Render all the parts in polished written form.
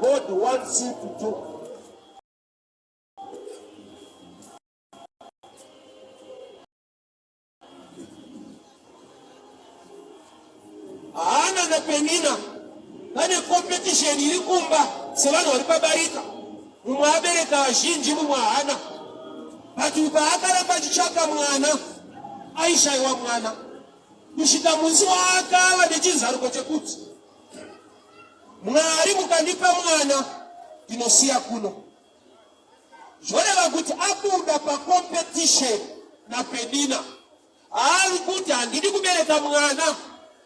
God wants you to do. Ana na Penina, kane competition iri kumba, sebano walipabarika. Mwabereka washinji mwana. Batu baakala bachichaka mwana. Aisha wa mwana. Kushika muzi waka wadechizaruko chekuti. Mwari mukandipa mwana dinosia kuno. Jwale bakuti akuda pa competition na Penina. Alikuti andidi kubereka mwana.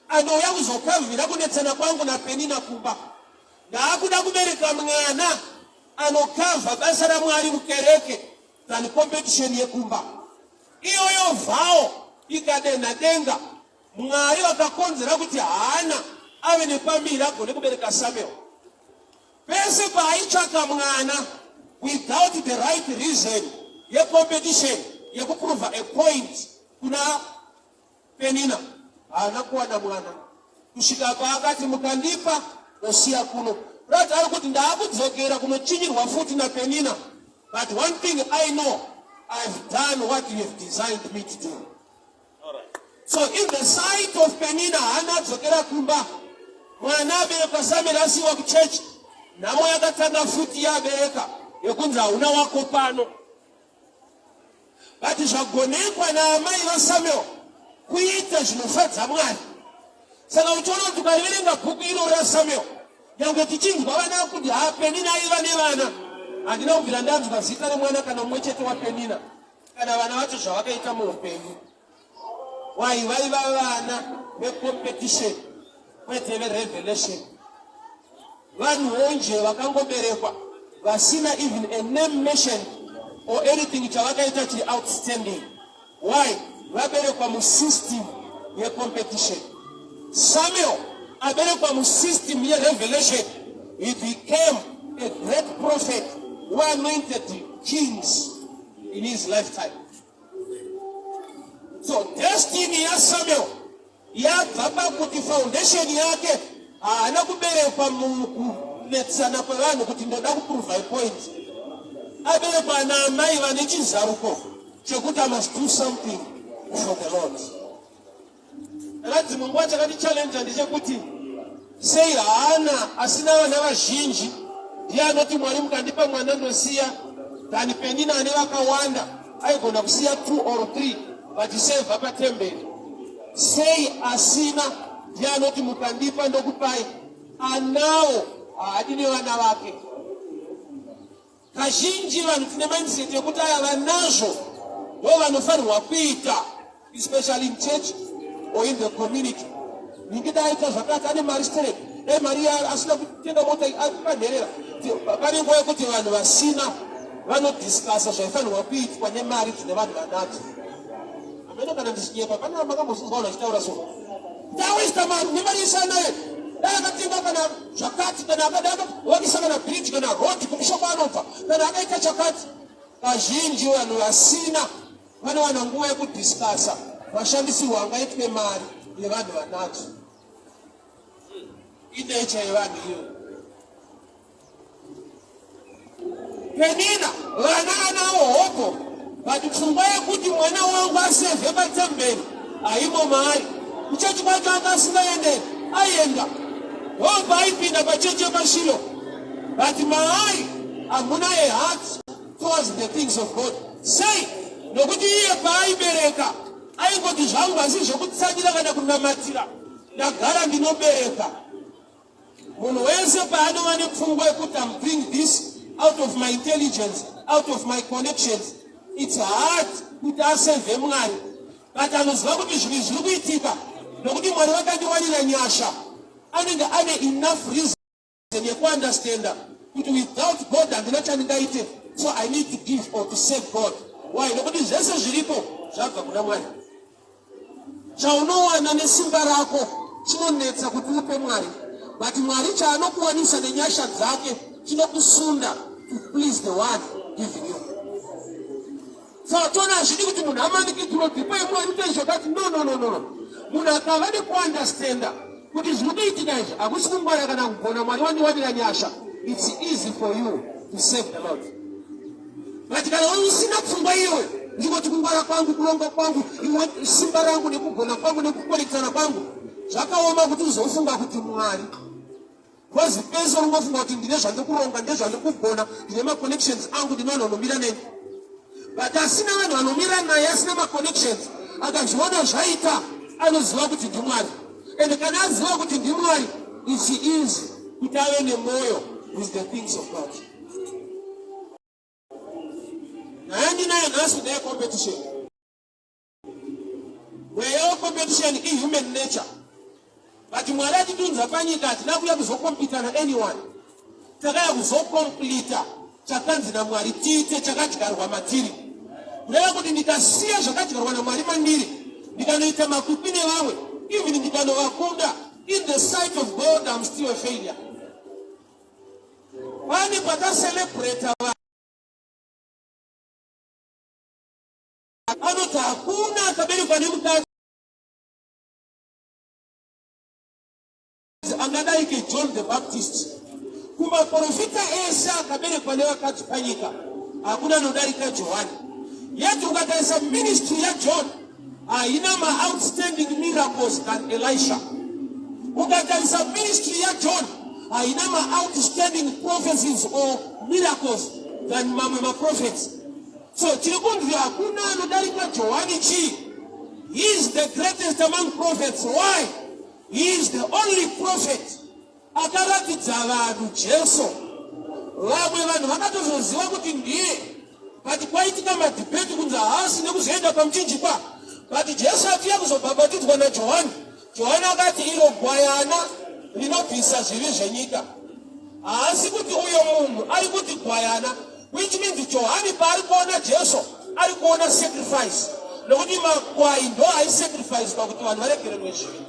Ano ya uzokavira kunetsana kwangu na Penina kumba. Na akuda kubereka mwana. Ano kava basara mwari mukereke. Tani competition ye kumba. Iyo yo vao. Ikadena denga. Mwari wakakonzera kuti hana. Awe nepamira kone kubereka Samuel. Pese paichaka mwana without the right reason ye competition ye kuprova a point kuna Penina anakuwa na mwana kushika pakati mukandipa osia kuno rata alikuti ndakudzokera kunochinyirwa futi na Penina, but one thing I know, I've done what you have designed me to do. All right. So in the sight of Penina anadzokera kumba mwana abereka Samuel asiwa kuchechi namo yakatanga futi yabereka yekunza una wako pano. But zvagonekwa na amai va Samuel kuita zvinofadza Mwari. Saka uchiona tukaverenga bhuku iro ra Samuel yange tichinzwa vana kuti Penina aiva nevana. Handina kubvira ndanzwa zita remwana kana mumwe chete wa Penina kana vana vacho zvavakaita muupenyu. Vaiva vana vecompetition kwete verevelation. Vanhu onje vakangoberekwa vasina even a name mentioned or anything chavakaita chiri outstanding. Why? Vaberekwa mu system ye competition. Samuel aberekwa mu system ye revelation. He became a great prophet who anointed kings in his lifetime. So destiny ya Samuel ya baba kuti foundation yake anakuberekwa kunetsana kwavanhu kuti ndoda kuprova a point. Aberekwa na amai vane chizaruko chekuti I must do something for the Lord. Radzi munguva chakati challenge ndechekuti sei haana asina vana vazhinji ndiye anoti Mwari mukandipa mwana ndosiya than Penina ane vakawanda aigona kusiya 2 or 3 vachisevha patemberi. Sei asina ndiye anoti mukandipa ndokupai anawo haadine vana vake. Kazhinji vanhu tine mindset yekuti aya vanazvo ndo vanofanirwa kuita, especially in church or in the community. Ningida aita zvakati ane mari stereki mari asina kutenga mota akanherera. Pane nguva yekuti vanhu vasina vanodiscasa zvaifanirwa kuitwa nemari dzine vanhu vanadzo. Amene kana ndichinyepa pane makambozvizwa vanhu vachitaura so ndawesta mari nemari isanayo akatenga kana zvakati kana akadaka wakisa kana bridge kana road kumusha kwaanobva kana akaita chakati. Kazhinji vanhu vasina vanowana nguva yekudiscasa vashandisirwa angaitwe mari yevanhu vanadzo. Inecha yevanhu iyo. Penina vana anawo hopo, but pfungwa yekuti mwana wangu asevhe patemberi haimo mari. Kuchechi kwacho akasingaende aenda wobva aipinda pachechi yepashilo, but mari hamuna a heart towards the things of God. Sei nokuti iye paaibereka aingoti zvangu asi zvokutsamira kana kunamatira ndagara ndinobereka. Munhu wese paanova nepfungwa yekuti I'm doing this out of my intelligence, out of my connections, it's hard kuti asevhe Mwari. But anoziva kuti zvinhu zviri kuitika nokuti Mwari vakandiwanira nyasha anenge ane enough reason yekuunderstanda kuti without God handina chandingaite, so I need to give or to save God. Why? Nokuti zvese zviripo zvabva kuna Mwari. Chaunowana nesimba rako chinonetsa kuti upe Mwari, but Mwari chaanokuwanisa nenyasha dzake chinokusunda to please the one giving you. So tona hazvidi kuti munhu amanikidzirwe kuti pai Mwari tezvakati no. Munhu akava nekuunderstanda kuti zviri kuitika izvi hakusi kungwara kana kugona, Mwari wandiwanira nyasha it's easy for you to save the Lord. But kana usina kufungwa iwe, ndiko tikungwara kwangu, kulonga kwangu, iwe simba rangu nekugona kwangu nekukolekana kwangu, zvakaoma kuti uzofunga kuti Mwari. Because peso ungofunga kuti ndine zvandokuronga, ndine zvandokugona, ndine ma-connections angu ndinonomira neni. But asina vanhu vanomira naye asina ma-connections, akazviona zvaita, anoziva kuti ndiMwari. And kana aziva kuti ndiMwari, it's easy kuti ave nemoyo with the things of God. That's their competition. Where your competition is human nature. But you are ready to do that. Now we have so compete on anyone. Tagaya so complete. Chakanzi na mwari tite chakachikari wa matiri. Leo kuti ndikasiya zvakachikari wa mwari mandiri. Ndikanoita makupine wawe. Even ndikanovakonda. In the sight of God, I'm still a failure. Wani pata celebrate wa. Anota hakuna kabeli kwa nimukazi. Angadaike John the Baptist. Kuma profita esa kabeli kwa lewa katipanyika. Hakuna nodarika Johani. Yet ukataisa ministry ya John. Ina ma outstanding miracles than Elisha. Ukataisa ministry ya John. Ina ma outstanding prophecies or miracles than mama prophets. So, Chirikundi hakuna anodarika Johani chi. He is the greatest among prophets. Why? He is the only prophet. Akaratidza vanhu Jesu. Vamwe vanhu vakatozoziva kuti ndiye. But kwaitika madebate kunzi haasi nekuzoenda pamuchinjikwa. But Jesu atiya kuzobhabhatidzwa naJohani. Johani akati iro gwayana rinobvisa zvivi zvenyika. Haasi kuti uyo munhu ari kuti gwayana. Which means Johani paari kuona Jesu ari kuona sacrifice. Nokuti makwai ndo ai sacrifice pakuti vanhu varegererwe zvivi.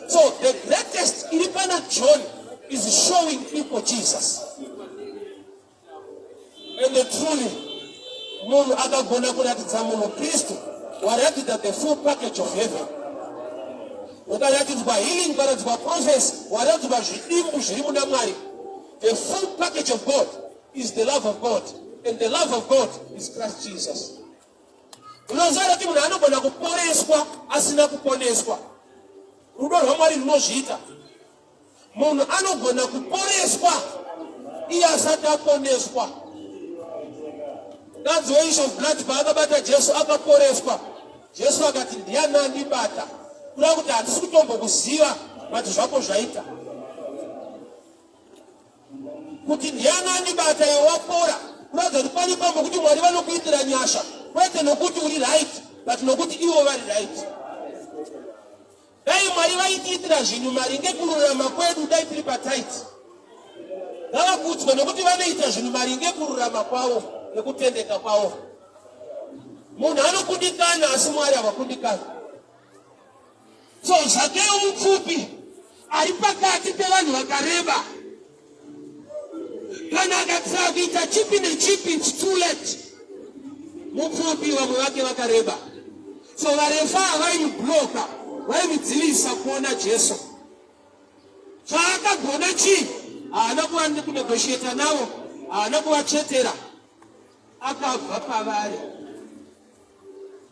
So the greatest iripana John is showing people Jesus. And truly, munhu akagona kuratidza munhu Kristu waratidza the full package of heaven. Ukaratidzwa healing, ukaratidzwa prophecy, waratidzwa zvidimbu zviri muna Mwari. The full package of God is the love of God, and the love of God is Christ Jesus. Unoziva kuti munhu anogona kuporeswa asina kuponeswa. Rudo rwaMwari runozviita. Munhu anogona kuporeswa iye asati aponeswa. That's the issue of blood paakabata Jesu akaporeswa. Jesu akati ndiani andibata. Kuda kuti hatisi kutombokuziva kuti zvako zvaita. Kuti ndiani andibata iwe wapora. Kuratidza kuti pani pamwe kuti Mwari vanokuitira nyasha. Kwete nokuti uri right, but nokuti ivo vari right. Dai Mwari vaitiitira zvinhu maringe kururama kwedu dai tiri patight. Ngavakudzwe nokuti vanoita zvinhu maringe kururama kwavo nekutendeka kwavo. Munhu anokundikana asi Mwari havakundikani. So Zakeo mupfupi ari pakati pevanhu vakareba. Kana akatsa kuita chipi nechipi, it's too late. Mupfupi vamwe vake vakareba. So varefa havaimubloka, vaimudzivisa kuona Jesu. Chaakagona chii? Haana kuva kunegotiata navo, haana kuvachetera. Akabva pavari.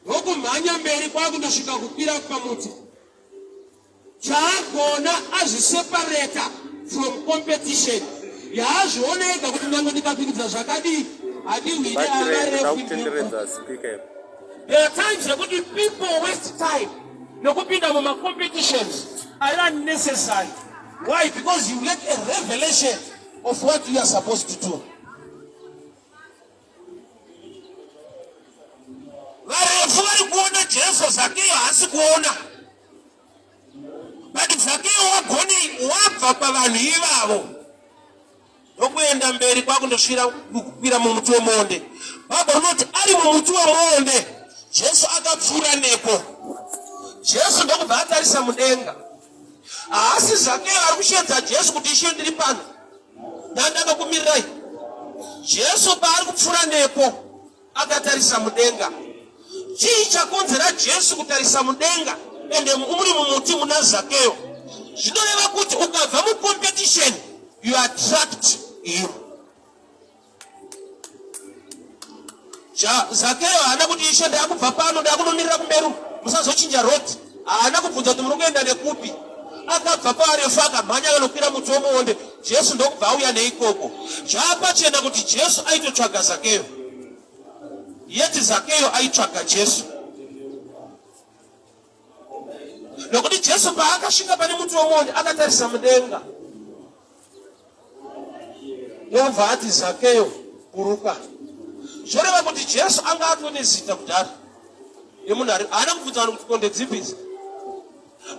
Ndokumhanya mberi kwakundosvika kukwira pamuti. Chaagona azviseparata from competition. Yaazviona ega kuti nange ndikapikidza zvakadii hadiwine avarefu. There are times that people waste time. Nokupinda muma competitions are unnecessary. Why? Because you get a revelation of what you are supposed to do. Varefu vari kuona Jesu, Zakeo haasi kuona. But Zakeo wagoni wabva pavanhu ivavo. Ndokuenda mberi kwakundosvira kukwira mumuti wemuonde. Bhabha rinoti ari mumuti wemuonde Jesu akapfuura nepo. Jesu ndokubva atarisa mudenga. Haasi Zakeo ari kusvedza Jesu kuti ishe ndiri pano. Ndandakakumirirai. Jesu paari kupfuura nepo akatarisa mudenga. Chii chakonzera Jesu kutarisa mudenga ende muri mumuti muna Zakeo? Zvinoreva kuti ukabva mucompetition you are trapped iyo. Zakeo haana kuti ishe ndakubva pano ndakunomirira kumeru musazochinja road. Haana kubvunza kuti muri kuenda nekupi. Akabva parefu akamhanya akanokwira muti womuonde. Jesu ndokubva auya neikoko. Zvapachena kuti Jesu aitotsvaga Zakeo, yeti Zakeo aitsvaga Jesu. Nokuti Jesu paakasvika pane muti womuonde akatarisa mudenga, ndobva ati Zakeo buruka. Zvoreva kuti Jesu anga atone zita kudhara yemunhu haana kubvunza vanhu kuti konde dzipisa.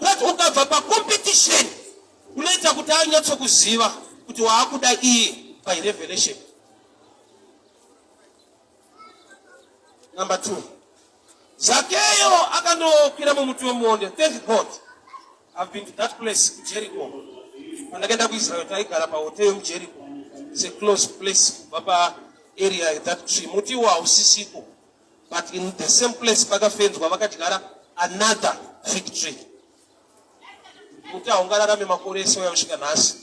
But ukabva pacompetition unoita kuti anyatsokuziva kuti waakuda iye by revelation. Number 2, Zakeo akandokwira mumuti womuonde. Thank God I've been to that place, Jericho. Pandakaenda kuIsrael taigara pahoteli muJericho. It's a close place kubva area that tree. Muti hausisiko, but in the same place pakafenzwa vakadyara another fig tree. Muti haungararame makore ese wayasvika nhasi,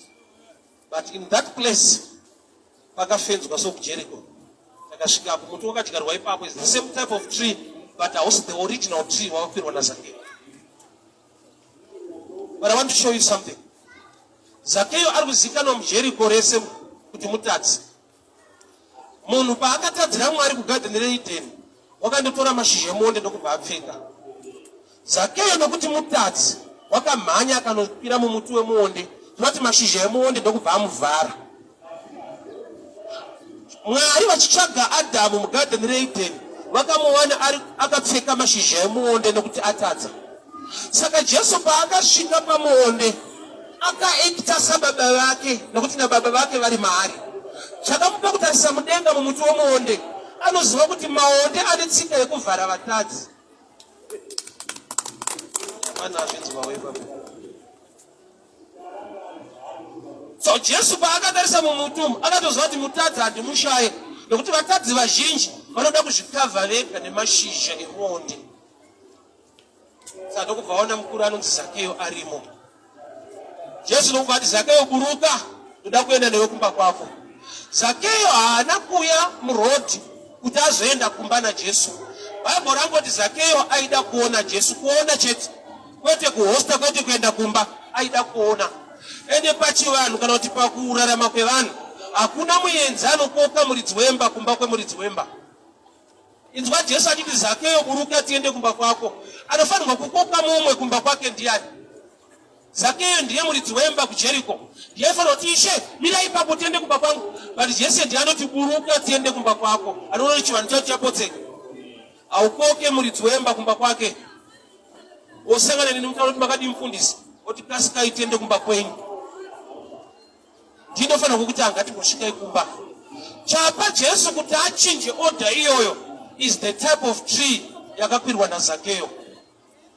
but in that place pakafenzwa sokuJericho. Takasvikapo muti wakadyarwa ipapo is the same type of tree, but also the original tree wakakwirwa naZakeo. But I want to show you something. Zakeo ari kuzikanwa muJericho rese kuti mutadzi. Munhu paakatadzira Mwari kugadheni reEdheni wakandotora mashizha emuonde ndokubva apfeka. Zakeo nokuti mutadzi wakamhanya akanokwira mumuti wemuonde, tinoti mashizha emuonde ndokubva amuvhara. Mwari vachitsvaga Adhamu mugadheni reEdheni vakamuwana akapfeka mashizha emuonde nokuti atadza. Saka Jesu paakasvika pamuonde akaekita sababa vake nokuti nababa vake vari maari. Chakamupa kutarisa mudenga mumuti womuonde, anoziva kuti maonde ane tsika yekuvhara vatadzi. So Jesu paakatarisa mumuti umu akatoziva kuti mutadzi handimushaye, nokuti vatadzi vazhinji vanoda kuzvikavha vega nemashizha emuonde. Saka ndokubva aona mukuru anonzi Zakeo arimo. Jesu ndokubva ati Zakeo buruka, ndoda kuenda newe kumba kwako. Zakeo haana kuuya murodhi kuti azoenda kumba naJesu. Bhaibheri rangoti Zakeo aida kuona Jesu, kuona chete, kwete kuhosta, kwete kuenda kumba, aida kuona. Ende pachivanhu kana kuti pakurarama kwevanhu hakuna muenzi anokoka muridzi wemba kumba kwemuridzi wemba. Inzwa Jesu achiti Zakeo buruka tiende kumba kwako. Anofanirwa kukoka mumwe kumba kwake ndiani? Zakeo ndiye muridzi wemba kuJericho. Ndiye anofanirwa kuti Ishe mira ipapo tiende kumba kwangu. But Jesu ndiye anoti buruka tiende kumba kwako. Anoona kuti chivanhu chacho chapotseka. Aukoke muridzi wemba kumba kwake. Osangana neni mutaura kuti makadi mufundisi oti kasikai tiende kumba kwenyu. Ndinofanirwa kukuti angati ngosvikai kumba. Chapa Jesu kuti achinje order iyoyo is the type of tree yakakwirwa naZakeo.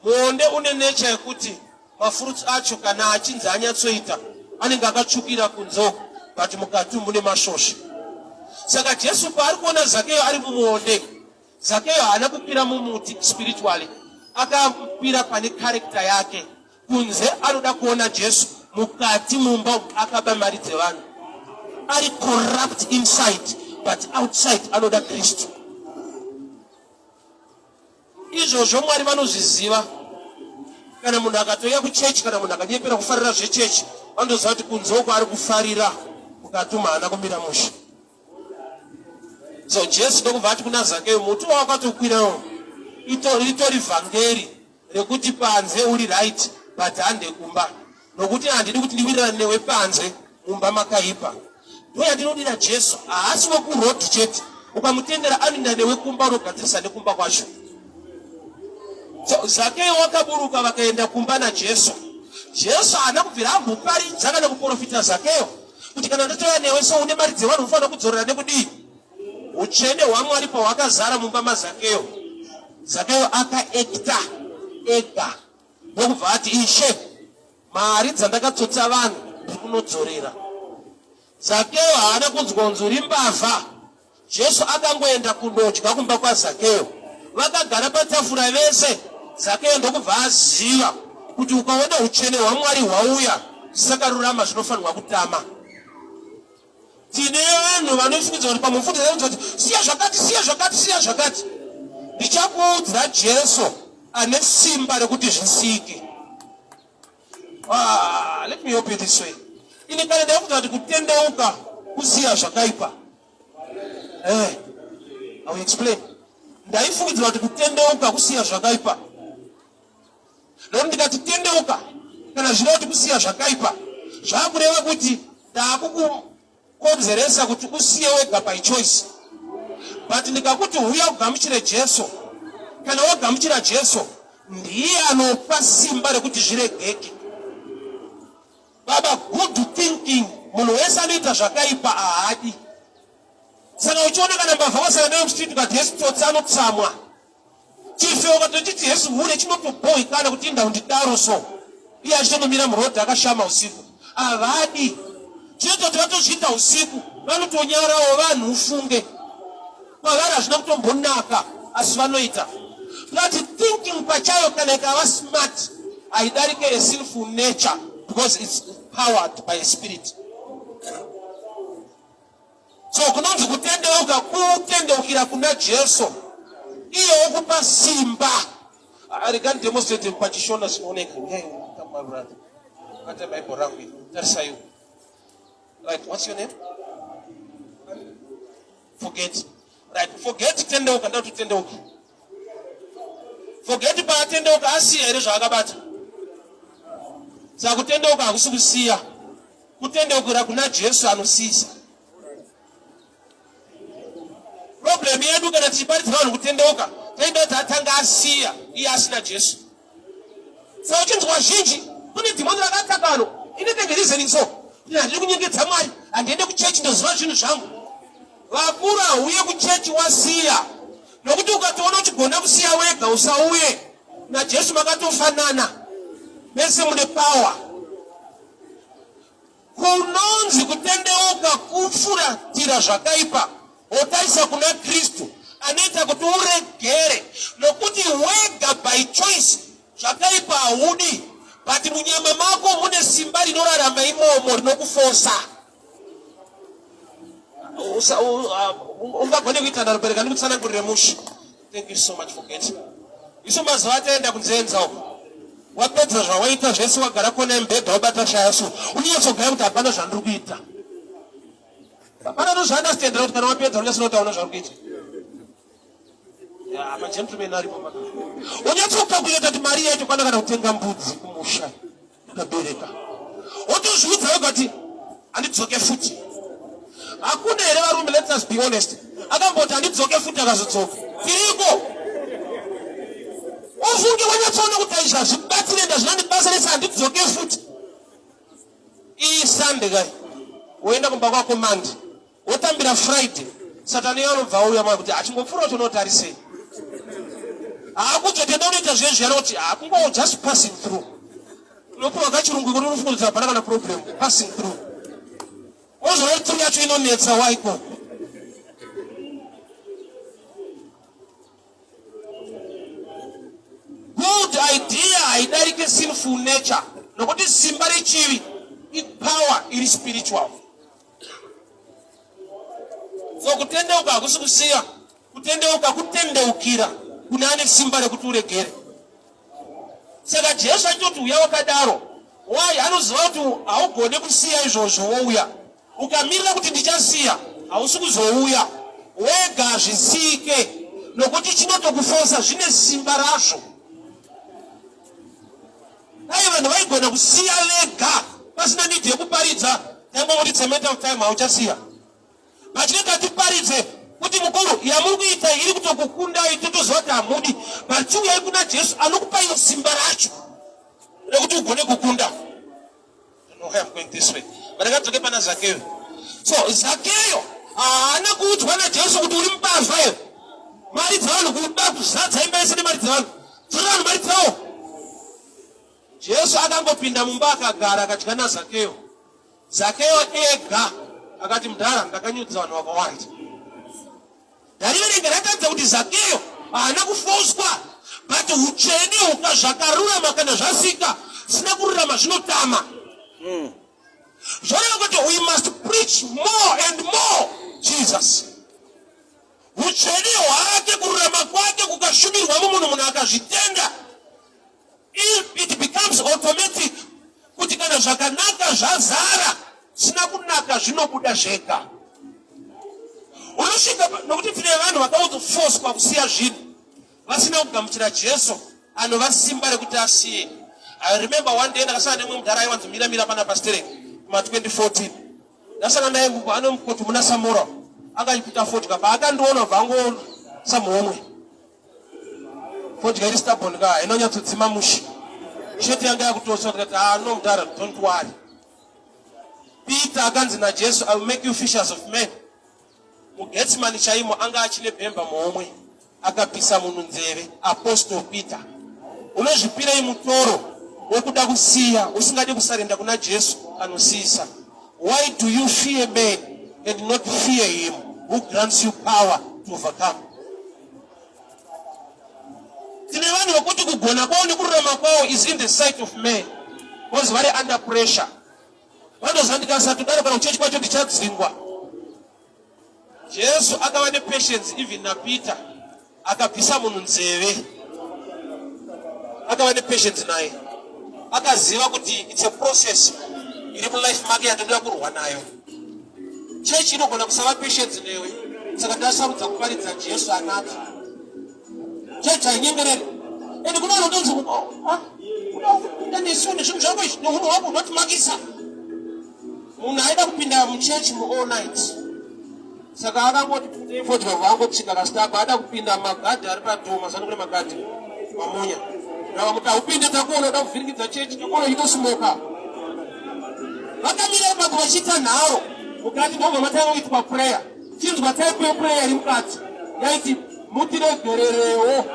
Muonde une nature yekuti mafruits acho kana achinzi anyatsoita anenge akatsvukira kunze, but mukati mune masvosve. Saka Jesu paari kuona Zakeo ari mumuonde, Zakeo haana kukwira mumuti spiritually, akakwira pane character yake. Kunze anoda kuona Jesu, mukati mumba akabamaridze vanhu. Ari corrupt inside, but outside anoda Kristu. Izvozvo Mwari vanozviziva. Kana munhu akatoya kuchechi, kana munhu akanyepera kufarira zvechechi, vandoziva kuti kunze uko ari kufarira, mukati haana kumira mushe. So Jesu ndokubva ati kuna Zakeo, muti wawakatokwirawo ritori vhangeri rekuti panze uri right, but hande kumba. Nokuti handidi kuti ndiwirirane newe panze mumba makaipa. Ndoya ndinodira Jesu, haasi wokurodhi chete. Ukamutendera anoenda newe kumba unogadzirisa nekumba kwacho. So Zakeo wakaburuka vakaenda kumba naJesu. Jesu haana kubvira amboparidza kana kuprofita Zakeo kuti kana ndotoya newe so une mari dzevanhu unofanira kudzorera nekudii. Utsvene hwaMwari pahwakazara mumba maZakeo. Zakeo akaekita ega ndokubva ati Ishe, mari dzandakatsotsa vanhu ndiri kunodzorera. Zakeo haana kunzwa uri mbavha. Jesu akangoenda kundodya kumba kwaZakeo. Vakagara patafura vese. Zakeo ndokubva aziva kuti ukaona utsvene hwaMwari hwauya, zvisakarurama zvinofanirwa kutama. Tineyo vanhu vanofungidzwa kuti pamufundisi kuti siya zvakati. Ndichakuudza Jesu ane simba rekuti zvisike. Let me open this way. Ini kana ndakuudza kuti kutendeuka kusiya zvakaipa. I will explain. Ndaifungidzwa kuti kutendeuka kusiya zvakaipa. Lero ndikati tendeuka kana zvino kuti kusiya zvakaipa. Zvakureva kuti ndakukukonzeresa kuti usiye wega by choice. But ndikakuti uya kugamuchira Jesu, kana wagamuchira Jesu, ndiye anopa simba rekuti zviregeke. Baba, good thinking, munhu wese anoita zvakaipa haadi. Saka uchiona kana mbavha wasana nayo mustreet ukati Yesu tsotsi anotsamwa. Chifewo ukatochiti Yesu hure chinotobohikana kuti inda undidaro so. Iye achitondomira murodhi akashama usiku. Havadi. Chinototi vatozviita usiku, vanotonyarawo vanhu ufunge. Kwavari hazvina kutombonaka asi vanoita. Kuti thinking pachayo kana ikava smart haidarike a sinful nature because it's powered by a spirit. So kunonzi kutendeuka kutendeukira kuna Jesu. Iye okupa simba. I can demonstrate pachishona simoneka. Come my brother. Kata Bible rangu. Tarisa you. Right, what's your name? Forget. Right, forget tendeuka ndauti tendeuka. Forget pa tendeuka asiya ere zvakabata. Saka kutendeuka hakusi kusiya. Kutendeukira kuna Jesu anosisa. Problem yedu kana tichiparidza vanhu kutendeuka, taida tatanga asiya iye asina Jesu. Saka uchinzwa zhinji, kune dhimoni rakatakano, inenge reasoning so. Handidi kunyengedza Mwari, handiende kuchechi ndoziva zvinhu zvangu. Vakuru hauye kuchechi wasiya. Nokuti ukatoona uchigona kusiya wega usauye. NaJesu makatofanana. Mese mune power. Kunonzi kutendeuka kufuratira zvakaipa. Otaisa kuna Kristu. Anoita kuti uregere. Nokuti wega by choice. Zvakaipa haudi. But munyama mako mune simba rinorarama imomo rinokufosa. Ungagone kuita ndarobereka ndikutsanangurire musha. Thank you so much for getting. Iso mazuva ataenda kunzenza uko. Wapedza zvawaita zvese wagara kona mbedha wabata shayasu. Unyatsogaya kuti hapana zvandiri kuita. Hapana nozvaandastendera kuti kana wapedza unyatsonotaona zvari kuita. Magentlemen aripo paka. Unyatsokalkuleta kuti mari yacho kana kutenga mbudzi kumusha. Ukabereka. Wotozviudza wega kuti handidzoke futi. Hakuna here varume, let us be honest. Akamboti handidzoke futi akazodzoka. Tiriko. Ufunge wanyatsoona kuti aizvazvi batsire ndazvinandibasa rese handidzoke futi. Iyi Sunday kai. Woenda kumba kwako Monday. Wotambira Friday. Satani anobva auya mwana kuti achingopfuura tonotarisei. Hakuzotenda unoita zvezvi anoti hakungo just passing through. Unopuwa kachirungu kuti unofungidzira hapana kana problem. Passing through. Ozora through yacho inonetsa waiko. Good idea haidarike sinful nature. Nokuti simba rechivi power iri spiritual. So kutendeuka hakusi kusiya. Kutendeuka kutendeukira. Kuna ane simba rekuti uregere. Saka Jesu achoti uya wakadaro. Why? Anoziva kuti haugone kusiya izvozvo wouya. Ukamirira kuti ndichasiya, hausi kuzouya. Wega zvisike. Nokuti chinotokufosa zvine simba razvo. Dai vanhu vaigona kusiya vega pasina need yekuparidza, tangoti it's a matter of time hauchasiya. Pachinenge tiparidze kuti mukuru yamuri kuita iri kutokukundai totoziva kuti hamudi. But chiuyai kuna Jesu anokupa iyo simba racho rekuti ugone kukunda. No, I'm going this way. But akadzoke pana Zakeyo. So Zakeyo haana kuudzwa naJesu kuti uri mubavha here. Mari dzavanhu kuda kuzadza imba yese nemari dzavanhu. Dzora vanhu mari dzavo. Jesu akangopinda mumba akagara akadya naZakeyo. Zakeyo ega akati mudhara ndakanyudza vanhu vakawanda. Ndariverenga ratadza kuti Zakeyo haana kufoswa. But utsvene zvakarurama kana zvasika sina kururama zvinotama. We must preach more and more Jesus. If it becomes automatic, kutikana zvakanaka zvazara, sina kunaka zvinobuda zvega. Unosvika nokuti tine vanhu vakautoforce kwakusiya zvinhu vasina kugamuchira Jesu anova simba rekuti asiye. I remember one day ndakasangana nemwe mudhara aiwanzomira pana pastereki kuma 2014. Ndasangana naye anomukoti muna Samora akachipita fodya paakandiona bvango samuomwe. Fodya iri stubborn ka inonyatsodzima mushi. Sheti yanga yakutosha tikati no mudhara, don't worry. Peter akanzi naJesu, I will make you fishers of men. Mugetsimani chaimo anga achine bhemba muomwe akapisa munhu nzeve. Apostle Peter unozvipira imutoro wekuda kusiya usingadi kusarenda kuna Jesu anosisa. Why do you fear men and not fear him who grants you power to overcome? Tine vanhu vokuti kugona kwavo nekururama kwavo is in the sight of men. Was very under pressure. Vanozandikasa tudaro kana kuchechi kwacho tichadzingwa. Jesu akava nepatience even na Peter akapisa munhu nzeve. Akava nepatience naye. Akaziva kuti it's a process. Iri mulife make yatoda kurwa nayo. Church inogona kusava patience newe. Saka ndasarudza kuparidza Jesu anati. Church hainyengereri. Ende kuna vanodonza kuti kuda nesoni zvinhu zvako izvi nomunhu wako unotimakisa. Munhu aida kupinda muchechi all night. Saka akangoti fodya vangu kusvika kasitako ada kupinda magadhi ari padhoo mazano kune magadhi mamonya. Ndavamuta upinde takuona uda kuvhirikidza chechi takuona uchitosimoka. Vakamira ipapo vachiita nharo mukati ndobva matanga kuitwa prayer. Chinzwa type yeprayer iri mukati yaiti mutiregererewo.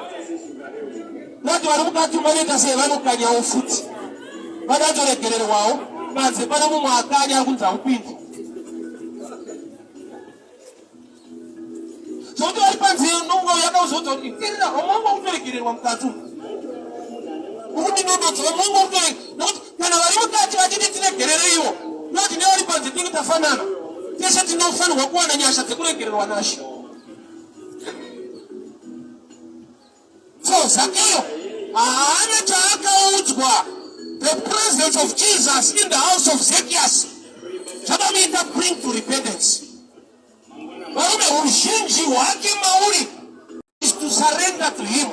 Vati vari mukati vanoita sei vanokanyawo futi. Vakatoregererwawo panze pana mumwe akanya ari kunzi haupindi. Zokuti vari panze nongo yakauzodza kuti itirira vamwangu kutoregererwa mukati umu. Ukuti ndododza vamwangu kutoregererwa. Nokuti kana vari mukati vachiti tiregerere ivo noti nevari panze tinenge tafanana. Tese tinofanirwa kuwana nyasha dzekuregererwa nashe. So Zacchaeus haana chaakaudzwa. The presence of Jesus in the house of Zacchaeus zvakamuita bring to repentance. Varume uzhinji hwake mauri is to surrender to him.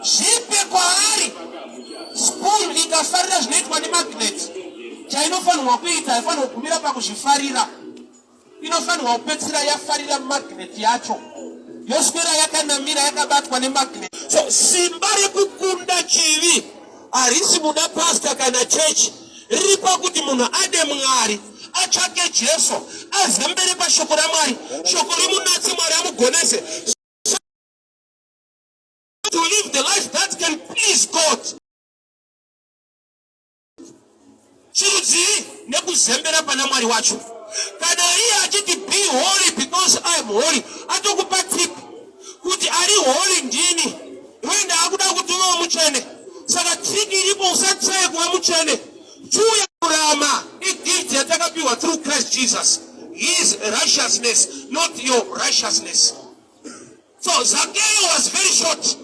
Zvipe kwaari spoon ikafarira zvinoitwa nemagnet. Chainofanirwa kuita haifanirwa kugumira pakuzvifarira. Inofanirwa kupedzisira yafarira magnet yacho. Yoswera yakanamira yakabatwa nemagnet. So simba rekukunda chivi harisi muna pastor kana church. Riri pakuti munhu ade Mwari, atsvake Jesu, azembere pashoko raMwari, shoko rimunatse Mwari amugonese. To live the life that can please God. Chirudzii nekuzembera pana Mwari wacho. Kana iye achiti be holy because I am holy, atokupa tip kuti ari holy ndini. Wenda akuda kuti uve mutsvene. Saka trick iripo usatsaye kuva mutsvene. Chuya kurama igift yatakapiwa through Christ Jesus. His righteousness, not your righteousness. So Zacchaeus was very short.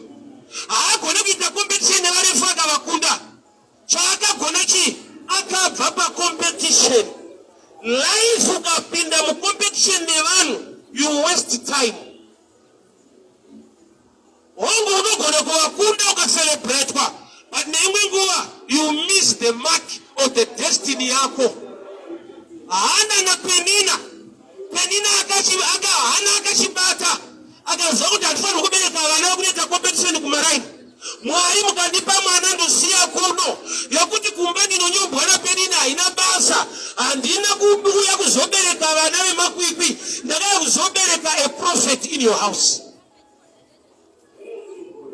Haagone kuita competition nevarefu akavakunda. Chaakagona chi akabva pacompetition. Life ukapinda mucompetition nevanhu, you waste time. Hongo unogona kuvakunda ukacelebratewa, but neimwe nguva you miss the mark of the destiny yako. Hana na Penina hana akachibata akaziva kuti hatifanirwa kubereka vana vekuita competition kumaraini. Mwari mukandipa mwana ndosiya kuno yokuti kumba ndinonyombwa naPenina haina basa. Handina kuuya kuzobereka vana vemakwikwi, ndakauya kuzobereka a prophet in your house.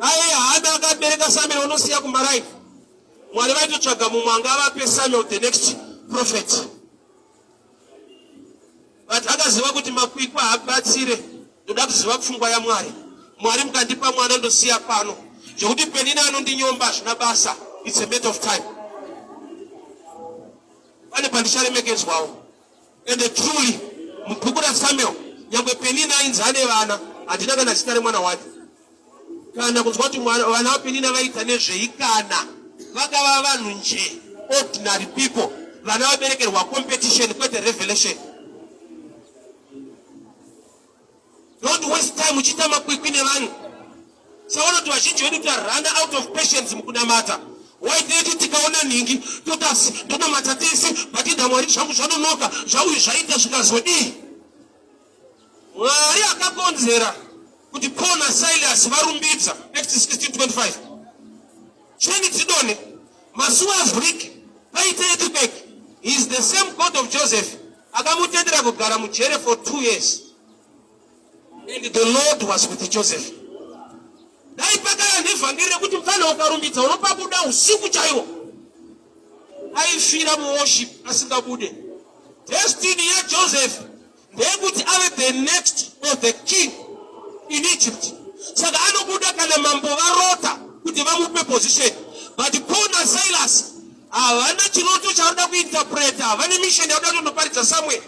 Aye hana akabereka Samuel unosiya kumaraini. Mwari vaitotsvaga mumwe anga avape Samuel the next prophet. But akaziva kuti makwikwi haabatsire, ndoda kuziva pfungwa yaMwari. Mwari mukandipa mwana ndosiya pano. Zvekuti Penina anondinyomba zvina basa. It's a matter of time. pane pandishare mekenzwawo. And truly mubhuku Samuel nyangwe Penina ainzane vana handina kana zita remwana wacho. Kana kunzwa kuti vana vaPenina vaita nezveikana vakava vanhu nje, ordinary people, vana vaberekerwa competition kwete revelation. Don't waste time uchita makwikwi nevanhu. Saona kuti vazhinji vedu run out of patience mukunamata. Waiteti tikaona ningi tonamata tese batida Mwari zvangu zvanonoka zvauyu zvaita zvikazodii. Mwari akakonzera kuti Paul na Silas varumbidza. Acts 16:25. Cheni tidone masuwa avhuriki paite earthquake. He is the same God of Joseph akamutendera kugara mujere for 2 years. And the Lord was with Joseph. Dai pakaya nevhangeri kuti mfana ukarumbidza unopabuda usiku chaiwo. Aifira muworship asingabude. Destiny ya Joseph ndeyekuti ave the next of the king in Egypt. Saka anobuda kana mambo varota kuti vamupe position. But Paul na Silas havana chiroto chavoda kuinterpreta, havana mission yavoda kundoparidza somewhere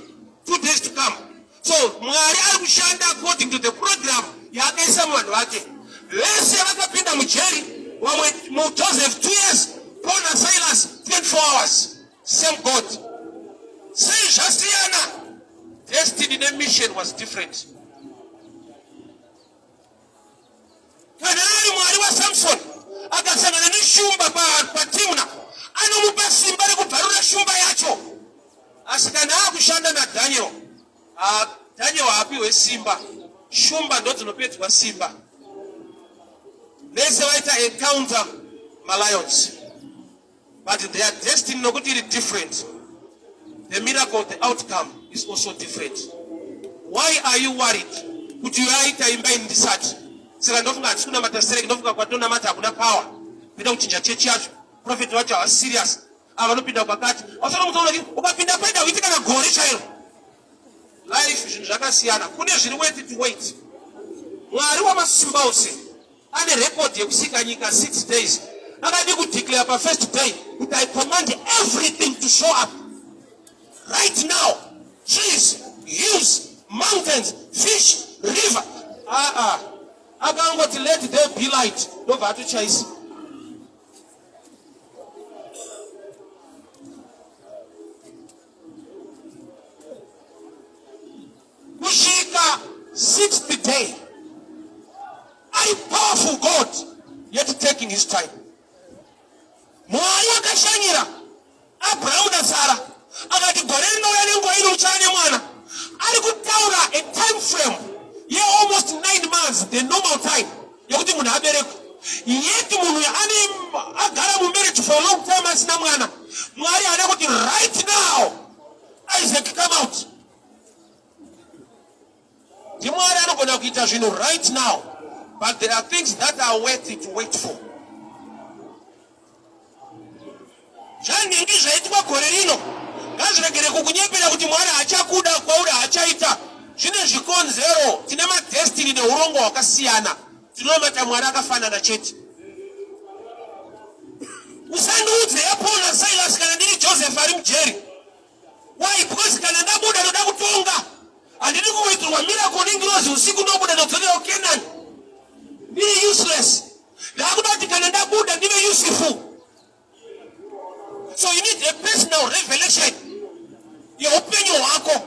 2 days to come. So Mwari ari kushanda according to the program yaakaisa muvanhu vake. Vese vakapinda mujeri, wamwe Joseph 2 years, Paul na Silas 24 hours. Same God. Sei zvasiyana. Destiny and mission was different. Kana ari Mwari wa Samson akasangana neshumba paTimna, anomupa simba rekubvarura shumba yacho. Asi kana akushanda naDaniel, Daniel haapiwe simba, shumba ndo dzinopedzwa simba. Vese vaita encounter lions, but their destiny nokuti iri different. The miracle, the outcome is also different. Why are you worried? Kuti yaita imba indisati. Saka ndofunga handisi kunamata sereki, ndofunga kwatonamata hakuna power. Pida kuchinja chechi yacho. Prophet wacho was serious. Avanopinda kwakati. Wasana mutaura kuti ukapinda paida uitika na gore chairo. Life zvinhu zvakasiyana. Kune zviri worth to wait. Mwari wamasimba ose ane record yekusika nyika 6 days. Akadi kudeclare pa first day kuti I command everything to show up. Right now, trees, hills, mountains, fish, river. Akangoti let there be light. Ndobva atochaisa. Kushika 6th day. A powerful God, yet taking his time. Mwari akashanyira Abraham na Sarah. Akati gore rinouya nenguva ino uchane mwana. Ari kutaura a time frame ye almost 9 months, the normal time yekuti munhu aberekwe. Yeti munhu agara mumarriage for a long time asina mwana. Mwari ade kuti right now Isaac come out. Mwari anogona kuita zvinhu right now, but there are things that are worth it to wait for. Zvaningi zvaitwa gore rino ngazviregere kukunyepera kuti Mwari hachakuda kwauri hachaita. Zvine zvikonzero, tine madestiny neurongo hwakasiyana. Tinomata Mwari akafanana chete. Usandiudze yaPaul na Silas kana ndiri Joseph ari mujeri. Why? Because kana ndabuda ndoda kutonga. Handidi kuitirwa miracle ningirozi usiku ndobuda ndodzokera kuKenani. Ndiri useless. Ndakuda kuti kana ndabuda ndive useful. So you need a personal revelation yeupenyu hwako.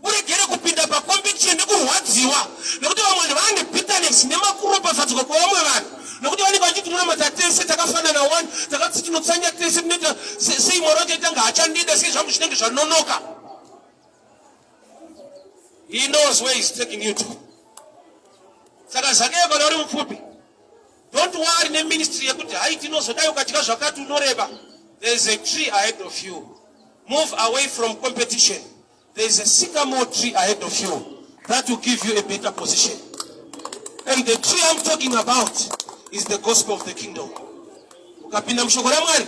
Uregere kupinda pacompetition nekurwadziwa. Nekuti vamwe vane bitterness nemakuropafadzwa kwavamwe vanhu. Nekuti vanenge vachiti tunamata tese takafanana one, takati tinotsanya tese tinoita sei Mwari wacho tanga hachandida sei zvangu zvinenge zvanonoka. He knows where he's taking you to. Saka zvakaiva kana uri mupfupi. Don't worry neministry yekuti hai tinozodai ukadya zvakati unoreba. There is a tree ahead of you. Move away from competition. There is a sycamore tree ahead of you that will give you a better position. And the tree I'm talking about is the gospel of the kingdom. Ukapinda mushoko raMwari,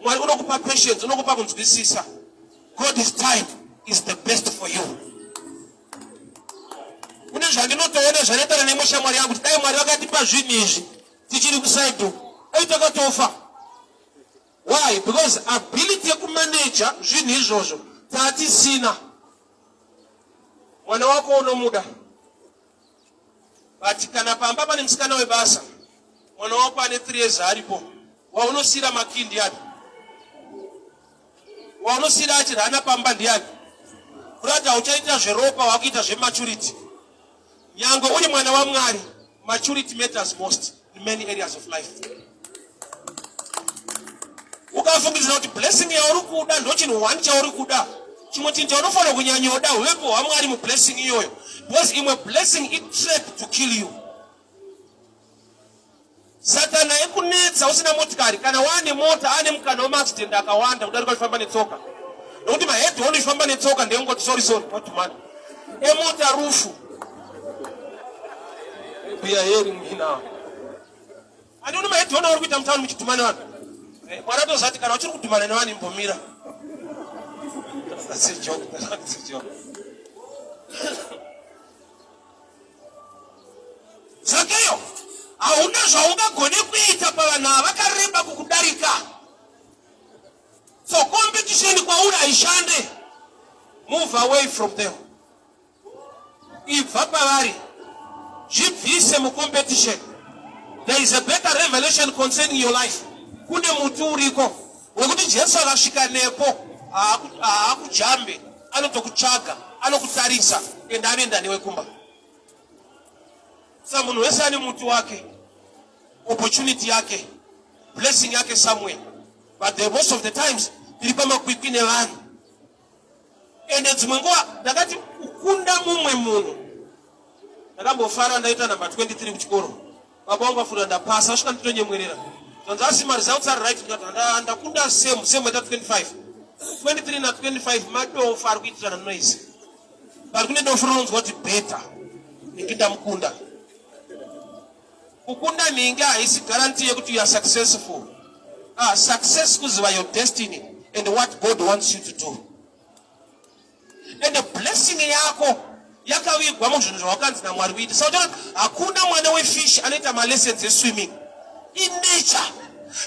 Mwari unokupa patience, unokupa kunzwisisa. God's time is the best for you. Kune zvandinotoona zvanoitana nemushamwari yangu kuti dai Mwari vakatipa zvinhu izvi tichiri kusaido aitakatofa. Why? Because ability to manage zvinhu izvozvo tatisina. Mwana wako unomuda. But kana pamba pane musikana webasa. Mwana wako ane 3 years aripo. Waunosira makindi yani. Waunosira ati hana pamba ndiani. Kurata uchaita zveropa wakuita zvematurity. Nyango uri mwana waMwari, maturity matters most in many areas of life. Ukafungidzira kuti blessing yauri kuda ndochinhu 1 chauri kuda. Chimwe chinhu chaunofanira kunyanyoda uvepo waMwari mublessing iyoyo. Because imwe blessing it threat to kill you. Satana ekunetsa usina motikari kana wane mota ane mukana wemaaccident akawanda kudarika uchifamba netsoka. Nokuti mahedhi waunofamba netsoka ndeyongoti sorry what man. Emota rufu. We are hearing me now. Ani uno mahedhi wauna uri kuita mutauni muchitumana vanhu. Mwaratozati kana uchiri kudhumana nevanhu imbomira. That's a joke. That's a joke. Zakeyo, hauna zvaungagone kuita pavanhu vakareba kukudarika. So competition kwauri haishande. Move away from them. Ibva pavari. Zvibvise mucompetition. There is a better revelation concerning your life. Kune mutu uriko. Wekuti Jesu akasvika nepo. Haakujambe. Anotokutsvaga. Anokutarisa. Enda anoenda newe kumba. Sa munhu wese ane mutu wake. Opportunity yake. Blessing yake somewhere. But the most of the times tiri pamakwikwi nevanhu. Ende dzimwe nguva ndakati kukunda mumwe munhu. Ndakambofara ndaita number 23 kuchikoro. Baba wangu afunda ndapasa asvika nditonyemwerera. Zonzasi ma results are right ndakunda same at 25. 23 na 25 madofu ari kuitirana noise. But kune dofu rinonzwa kuti better. Ndinda mukunda. Kukunda ninge haisi guarantee yekuti you are successful. Success kuziva your destiny and what God wants you to do. And the blessing yako yakavigwa muzvinhu zvawakanzi naMwari kuita. Saka hakuna mwana wefish anoita malessons eswimming. In nature,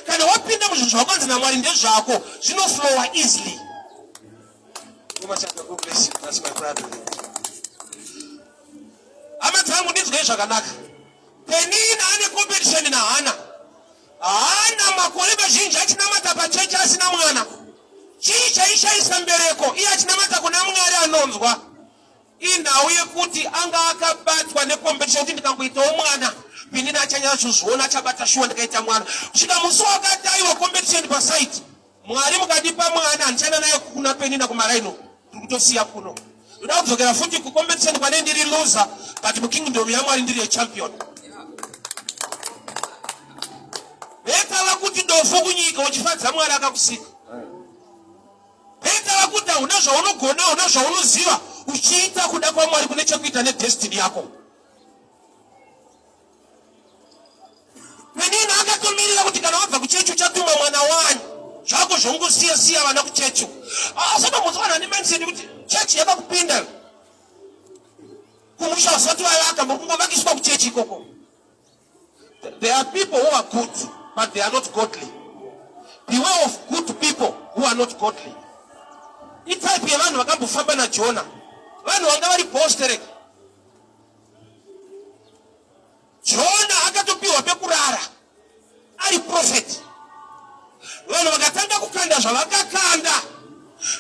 kana wapinda muzvinhu zvawakanzi naMwari ndezvako zvinoflowa easily. God bless you. That's my prayer. Hama dzangu ndinzwe zvakanaka. Penina ane competition na Hana. Hana makore mazhinji achinamata pachechi asina mwana. Chii chaishaisa mbereko iye achinamata kuna Mwari anonzwa. Indau yekuti anga akabatwa necompetition kuti ndikangoitawo mwana. Penina achanyanya kuzviona achabata shuwa ndikaita mwana. Kusvika musi wakataiwa competition pasite. Mwari mukadipa mwana andichana naye kuna Penina kumaraino. Ndikutosiya kuno. Ndoda kudzokera futi kucompetition kwane ndiri loser but mukingdom yaMwari ndiri champion. Beta vakuti dofu kunyika uchifadza Mwari akakusika. Beta vakuti una zvaunogona una zvaunoziva uchiita kuda kwaMwari kune chekuita nedestiny yako. Penina akatomirira kuti kana wabva kuchechu chatuma mwana wanyu zvako zvongosiya vana kuchechu. Saka muzwana nemindset kuti chechi yakakupinda. Kumusha usati wavaka mukungavakiswa kuchechi ikoko. There are people who are good but they are not godly. Beware of good people who are not godly. Itype yevanhu vakambofamba naJona. Vanhu vanga vari posterek. Jona akatopiwa pekurara. Ari prophet. Vanhu vakatanga kukanda zvavakakanda.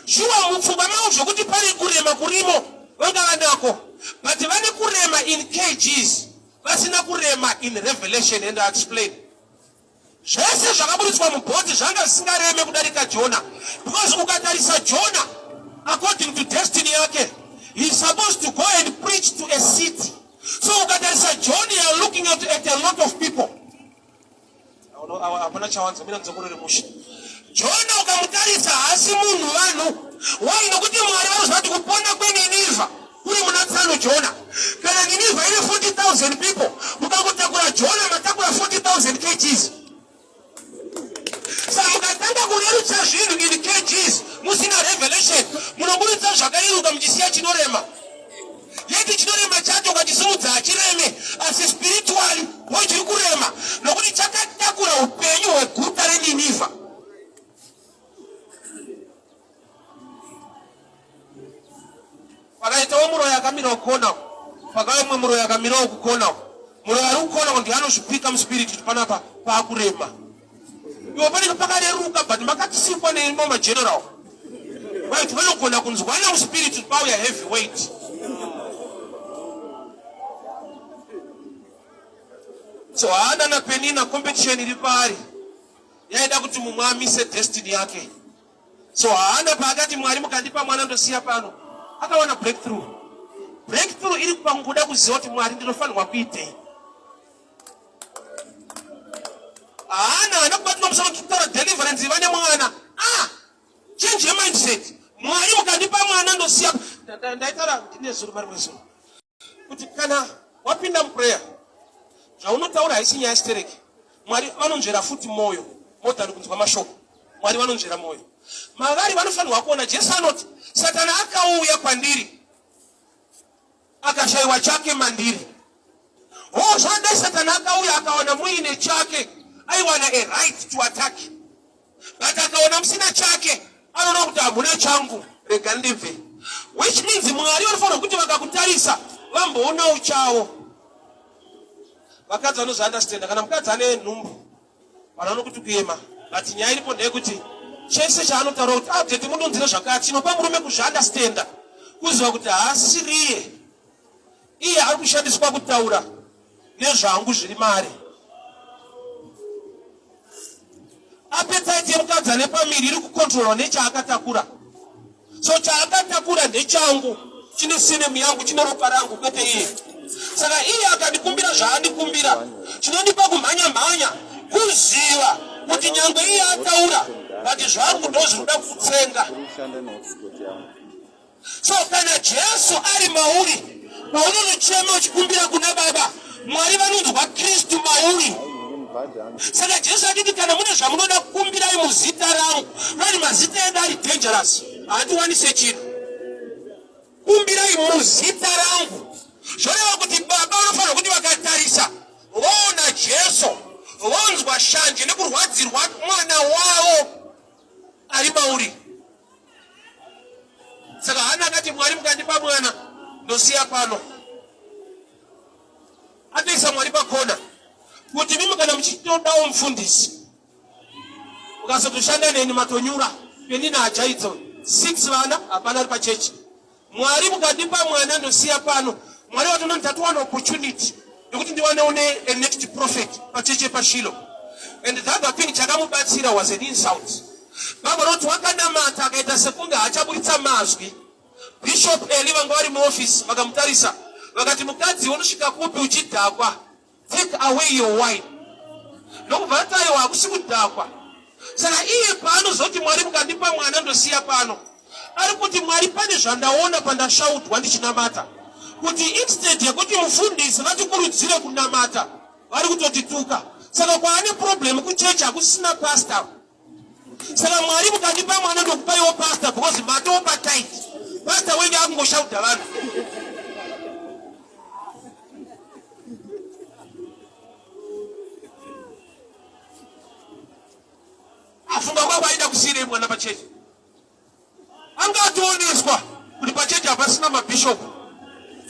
Shuwa mupfungwa mavo zvokuti pane kurema kurimo vanga vanako. But vane kurema in kgs. Vasina kurema in revelation and I explain. Zvese zvakaburitswa mubhodhi zvanga zvisingareme kudarika Jona. Because ukatarisa Jona according to destiny yake, he is supposed to go and preach to a city. So ukatarisa Jona, you are looking at a lot of people. Jona ukamutarisa hasi munhu vanhu. Why nokuti Mwari vanozvati kupona kweNinevha kuri muna tsano Jona. Kana Ninevha ine 40,000 people, mukangotakura Jona matakura 40,000 kgs. Saka mukatanga kurerutsa zvinhu in kgs musina revelation munoburitsa zvakairuka muchisiya chinorema. Yeti chinorema chacho ukachisimudza hachireme asi spiritually wochiri kurema nokuti chakatakura upenyu hweguta reNinevha. pakaita wamuro yakamira ukona pakawe muro yakamira ukona muro ari ukona ndi anosvipika muspirit panapa pakurema iwo pane pakareruka but makatisikwa nemama general right vanogona kunzwana muspirit pauya heavyweight so Hana na Penina competition iri pari yaida kuti mumwe amise destiny yake. So Hana pakati Mwari mukandipa mwana ndosiya pano akawana breakthrough iri panguda kuziva kuti Mwari ndinofanirwa kuitei. Hana anakubatwa musoro kutaura deliverance ivane mwana change your mindset. Mwari mukandipa mwana ndosiya ndaitaura ndine zuru mari mwezuru kuti kana wapinda muprayer zvaunotaura haisi nyaya yasitereki. Mwari vanonzvera futi moyo motari kunzwa mashoko. Mwari vanonzvera moyo. Mavari vanofanirwa kuona Jesu anoti Satana akauya kwandiri akashayiwa chake mandiri. Zvadai Satana akauya akaona muine chake aiwana a right to attack. But akaona musina chake anoona kuti hamuna changu rega ndibve. Which means Mwari vanofanirwa kuti vakakutarisa vamboona uchawo. Vakadzi vanozviunderstand kana mukadzi ane nhumbu vanhu kuti kuema but nyaya iripo ndeyekuti chese chaanotaura kuti tete mundonzira zvakati inopa murume kuzviunderstanda kuziva kuti haasiriye iye ari kushandiswa kutaura nezvangu zviri mari. Appetite yemukadzi ane pamiri iri kukontrolwa nechaakatakura. So chaakatakura ndechangu chine sinemu yangu chine ropa rangu kwete iye. Saka iye akandikumbira zvaandikumbira chinondipa kumhanya kuziva kuti nyangwe iye ataura but zvangu ndozvinoda kutsenga. So kana Jesu ari mauri paunonochema uchikumbira kuna Baba Mwari vanonzwa Kristu mauri. Saka Jesu akiti kana mune zvamunoda kukumbirai muzita rangu nani mazita edu ari dangerous hatiwanise chinhu kumbirai muzita rangu. Zvoreva kuti Baba vanofanirwa kuti vakatarisa voona Jesu vonzwa shanje nekurwadzirwa mwana wavo ari mauri. Saka Hana akati Mwari mukandipa mwana ndosiya pano atoisa Mwari pakona kuti mimi kana muchitodawo mufundisi mukazotoshanda neni matonyura Penina hachaidzo 6 vana hapana ari pachechi. Mwari mukandipa mwana ndosiya pano Mwari watononditatuwana opportunity yokuti ndiwaneone a next prophet pacheche pashilo. And the other thing chakamubatsira was an insult. Baba roti wakanamata akaita sekunge hachaburitsa mazwi. Bishop Eli vanga vari muoffice vakamutarisa vakati mukadzi unosvika kupi uchidhakwa take away your wine. Nokubva ataiwa hakusi kudhakwa. Saka iye paanozoti Mwari mukandipa mwana ndosiya pano ari kuti Mwari pane zvandaona pandashaudwa ndichinamata kuti instead yekuti mufundisi vatikurudzire kunamata vari kutotituka. Saka kwaane problem kuchechi hakusina pastor. Saka Mwari mukandipa mwana ndokupaiwo pastor because matopa tight. Pastor wenyu akungoshaudha vanhu. Afunga kwako aida kusire mwana pachechi. Anga atoneswa kuti pachechi hapasina mabishop.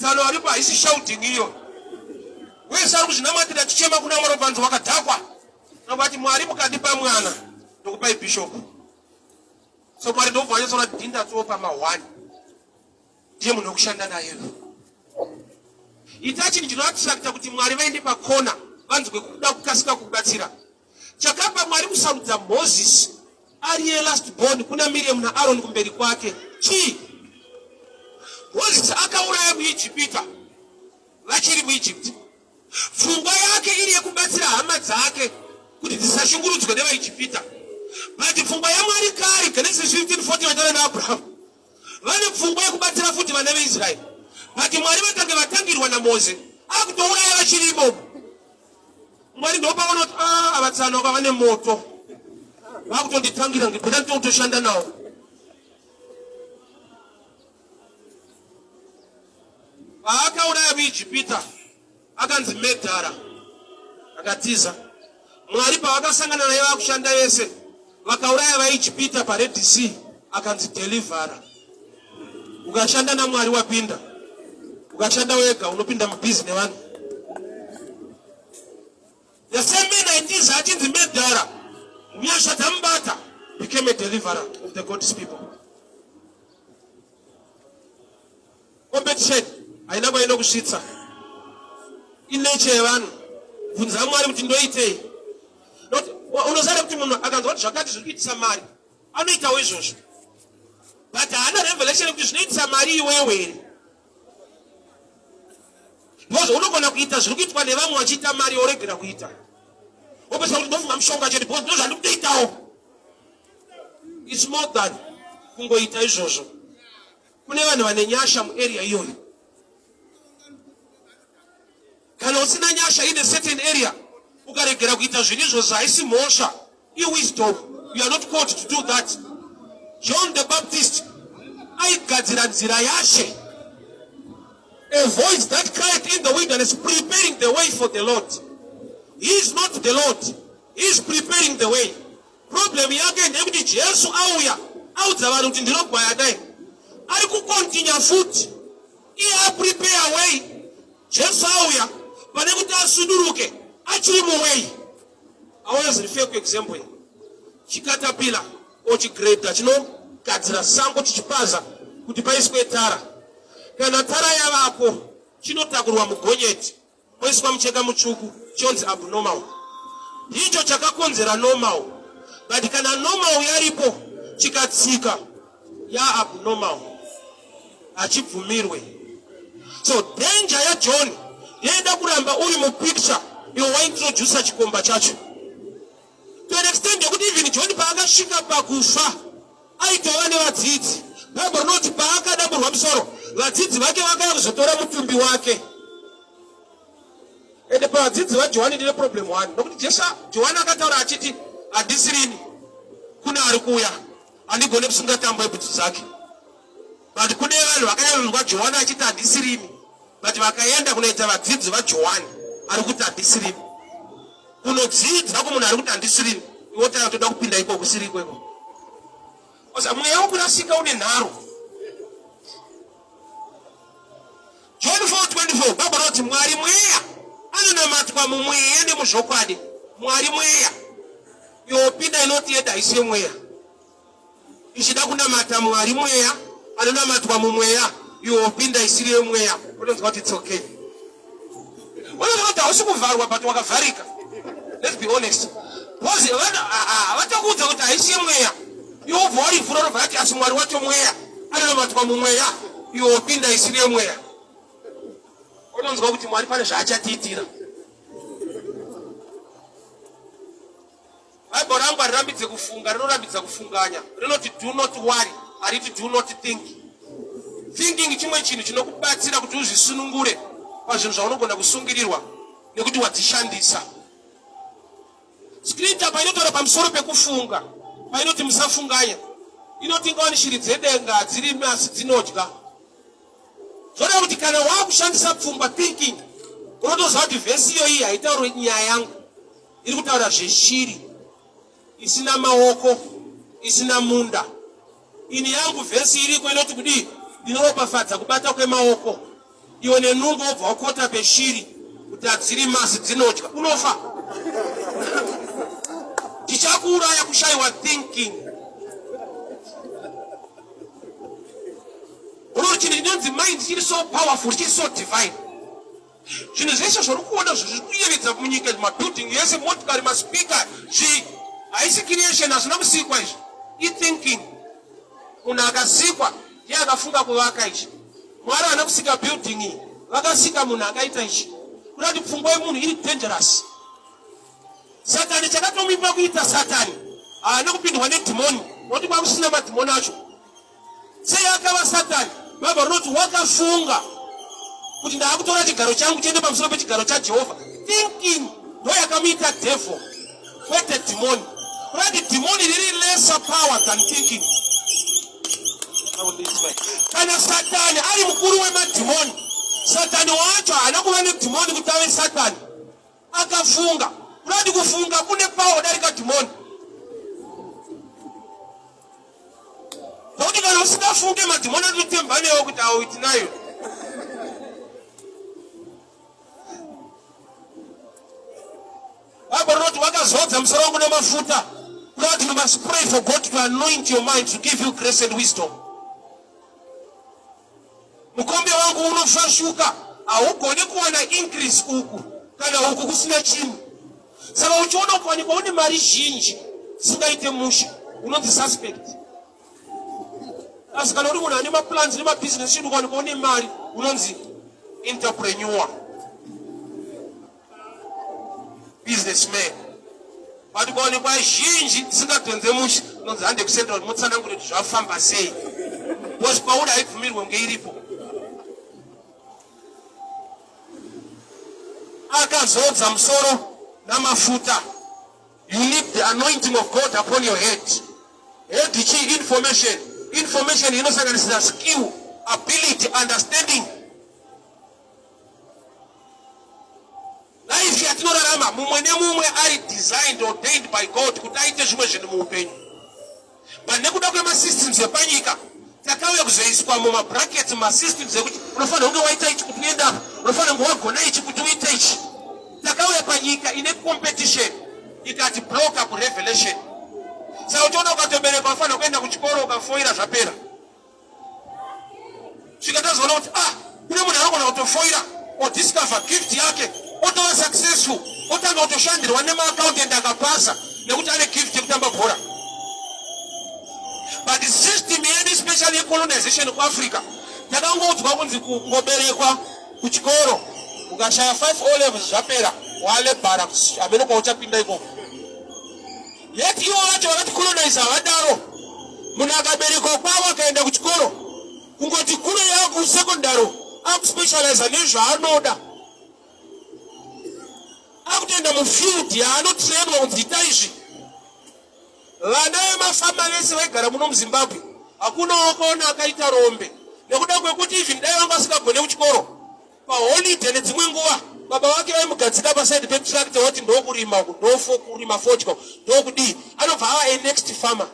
Salo aripo haisi shouting iyo. Wese ari kuzvinamatira chichema kuna Mwari vanhu vakadhakwa. Nobati Mwari mukandipa mwana ndokupai bishop. So Mwari ndobvanya sora dhinda tsopa ma1. Ndiye munhu wekushanda naye. Itachi ndinoattracta kuti Mwari vaende pakona vanzwe kuda kukasika kubatsira. Chakapa Mwari kusarudza Moses ariye last born kuna Miriam na Aaron kumberi kwake. Moses akauraya muIjipita vachiri muIjipti. Pfungwa yake iri yekubatsira hama dzake kuti dzisashungurudzwe nevaIjipita. But pfungwa yaMwari kare Genesis 15:40 vatana naAbraham vane pfungwa yekubatsira futi vana veIsraeri. But Mwari vatange vatangirwa naMozisi akutouraya vachiri imomo. Mwari ndopaona kuti avatsana vane moto vakutonditangira ngekuda nditotoshanda nawo. Akauraya muIjipita akanzi Medhara akatiza. Mwari pavakasangana naye vakushanda yese vakauraya vaIjipita paRed Sea akanzi Delivera. Ukashanda naMwari wapinda. ukashanda wega unopinda mubhizi nevanhu. The same man ideas that in the Medara, Miashatambata became a deliverer of the God's people. Competition, I never know shitsa. In nature, one, Vunzamari Tindoite. Not Unozara Timon, I can watch a cat to eat some money. I need a wishes. But another revelation of this need some money way. Was Ulukona Kitas, look at what the Wachita Mario Rekina Kita. Open some of them showing at the post, those are looked at. It's more than Kungo Ita Jojo. Whenever one in Yasham area, you can also Yasha in a certain area. Ugare Geragita Junis, I see Mosha. You wisdom, you are not called to do that. John the Baptist, I got Zirayashe. A voice that cried in the wilderness, preparing the way for the Lord. He is not the Lord. He is preparing the way. Problem again, every Jesus auya, out of our routine by a day. I could continue foot. He prepare a way. Jesus auya, but every time Suduruke, actually more way. I was a fake example. Chikatapila, or Chigreta, you know, Katsra, Sango Chipaza, Kutipai Tara. Kana tara ya wako chino takurwa mugonyeti oiswa mcheka muchuku chonzi abnormal hicho chakakonzera normal but kana normal yaripo chikatsika ya abnormal achibvumirwe. So danger ya John yenda kuramba uri mu picture yo waintroduce chikomba chacho to an extent yokuti even John paakashika pakufa aitowa nevadzidzi Bible not paakadamburwa musoro vadzidzi vake vakazotora mutumbi wake. Ende pavadzidzi vaJohani ndine problem one nokuti Johani akataura achiti handisirini kuna ari kuuya handigone kusunga tambo yebhutsu dzake, but kune vanhu vakayarirwa Johani achiti handisirini, but vakaenda kunoita vadzidzi vaJohani ari kuti handisirini. Kunodzidza kumunhu ari kuti handisirini iwotara toda kupinda ikoko kusiri ikweko. Osa mweya wokurasika une nharo. John 4:24, Baba roti mwari mweya anonamatwa mumweya nemuzvokwadi. Mwari mweya yopinda inoti yeda isi mweya ichida kunamata mwari mweya anonamatwa mumweya yopinda isiri yemweya unonzwa kuti it's okay. Unonzwa kuti hausi kuvharwa but wakavharika. Let's be honest. Because vatakuudza kuti haisi yemweya yobva warivhura robva ati asi mwari wacho mweya anonamatwa mumweya yopinda isiri yemweya. Unonzwa kuti mwari pane zvaachatiitira. Bhaibheri rangu harirambidze kufunga, rinorambidza kufunganya. Rinoti do not worry, hariti do not think. Thinking chimwe chinhu chinokubatsira kuti uzvisunungure pazvinhu zvaunogona kusungirirwa nekuti wadzishandisa. Scripture painotaura pamusoro pekufunga, painoti musafunganya, inoti ngawani shiri dzedenga hadzirimi asi dzinodya. Zvoda kuti kana wakushandisa pfungwa thinking, unotoziva kuti vhesi iyoyi haitauri nyaya yangu, iri kutaura zveshiri isina maoko, isina munda. Ini yangu vhesi iriko inoti kudii inoropafadza kubata kwemaoko. Iwe nenungo wobva wakota peshiri kuti hadzirimi asi dzinodya, unofa. Tichakuuraya kushayiwa thinking. Chinhu mind chiri so powerful, chiri so divine. Zvinhu zvese zvori kuona zviri kuyevedza munyika, mabuilding yese, motikari, maspika, haisi creation, hazvina kusikwa izvi. I-thinking. Munhu akasikwa ndiye akafunga kuvaka izvi. Mwari haana kusika building iyi, vakasika munhu akaita izvi. Kuda kuti pfungwa yemunhu iri dangerous. Satani chakatomupa kuita Satani haana kupindwa nedhimoni, nokuti kwakusina madhimoni acho. Sei akava Satani? Baba rinoti wakafunga kuti ndaakutora chigaro changu chiende pamusoro pechigaro chaJehovha. Thinking ndo yakamuita devil, kwete dhimoni. Kurati dhimoni riri lesser power than thinking. Kana Satani ari mukuru wemadhimoni, Satani wacho haana kuva nedhimoni kuti ave Satani, akafunga. Kurati kufunga kune power darika dhimoni. Nokuti kana usingafunge madhimoni anotemba newe kuti hauiti nayo. vakazodza musoro wangu nemafuta. Lord, you must pray for God to anoint your mind to give you grace and wisdom. Mukombe wangu unofashuka, haugoni kuwana increase uku kana uku kusina chinhu. Saka uchiona ukawanikwa une mari zhinji singaite musha, unonzi suspect. Asi kana uri munhu ane maplans nemabusiness chinhu ukawanikwa une mari, unonzi entrepreneur, businessman. But ukawanikwa zhinji singatonze musha, unonzi hande kusenda kuti mutsanangure kuti zvafamba sei. Because pauri haibvumirwe kunge iripo. Akazodza musoro namafuta. You need the anointing of God upon your head. Head chi information. Information inosanganisira skill, ability, understanding. Life yatinorarama mumwe nemumwe ari designed, ordained by God kuti aite zvimwe zvinhu muupenyu. But nekuda kwemasystems epanyika takauya kuzoiswa mumabrackets masystems ekuti unofanira kunge waita ichi kuti uenda apa, unofanira kunge wagona ichi kuti uite ichi. Takauya panyika ine competition ikati block up revelation. Saka uchiona ukatobereka unofanira kuenda kuchikoro ukafoira zvapera. Zvikatazoona kuti kune munhu anogona kutofoira odiscover gift yake otova successful, otanga kutoshandirwa nemaaccountant akapasa nekuti ane gift yekutamba bhora. But the system yedu especially colonization kuAfrica takangoudzwa kunzi kungoberekwa kuchikoro ukashaya 5 O levels zvapera walebhara amene kwauchapinda ikoko. Yet ivo vacho vakati colonize havadaro. Munhu akaberekwa kwavo akaenda kuchikoro kungoti kure yako kusekondari akuspecializa nezvaanoda, akutoenda mufield yaanotrainwa kunzi ita izvi. Vana vemafama vese vaigara muno muZimbabwe hakuna wakaona akaita rombe nekuda kwekuti izvi dai vanga vasingagone kuchikoro. Paholiday nedzimwe nguva baba vake vaimugadzika pasaidi petractor vati ndokurima kurima fodya ndokudii, anobva ava next farmer.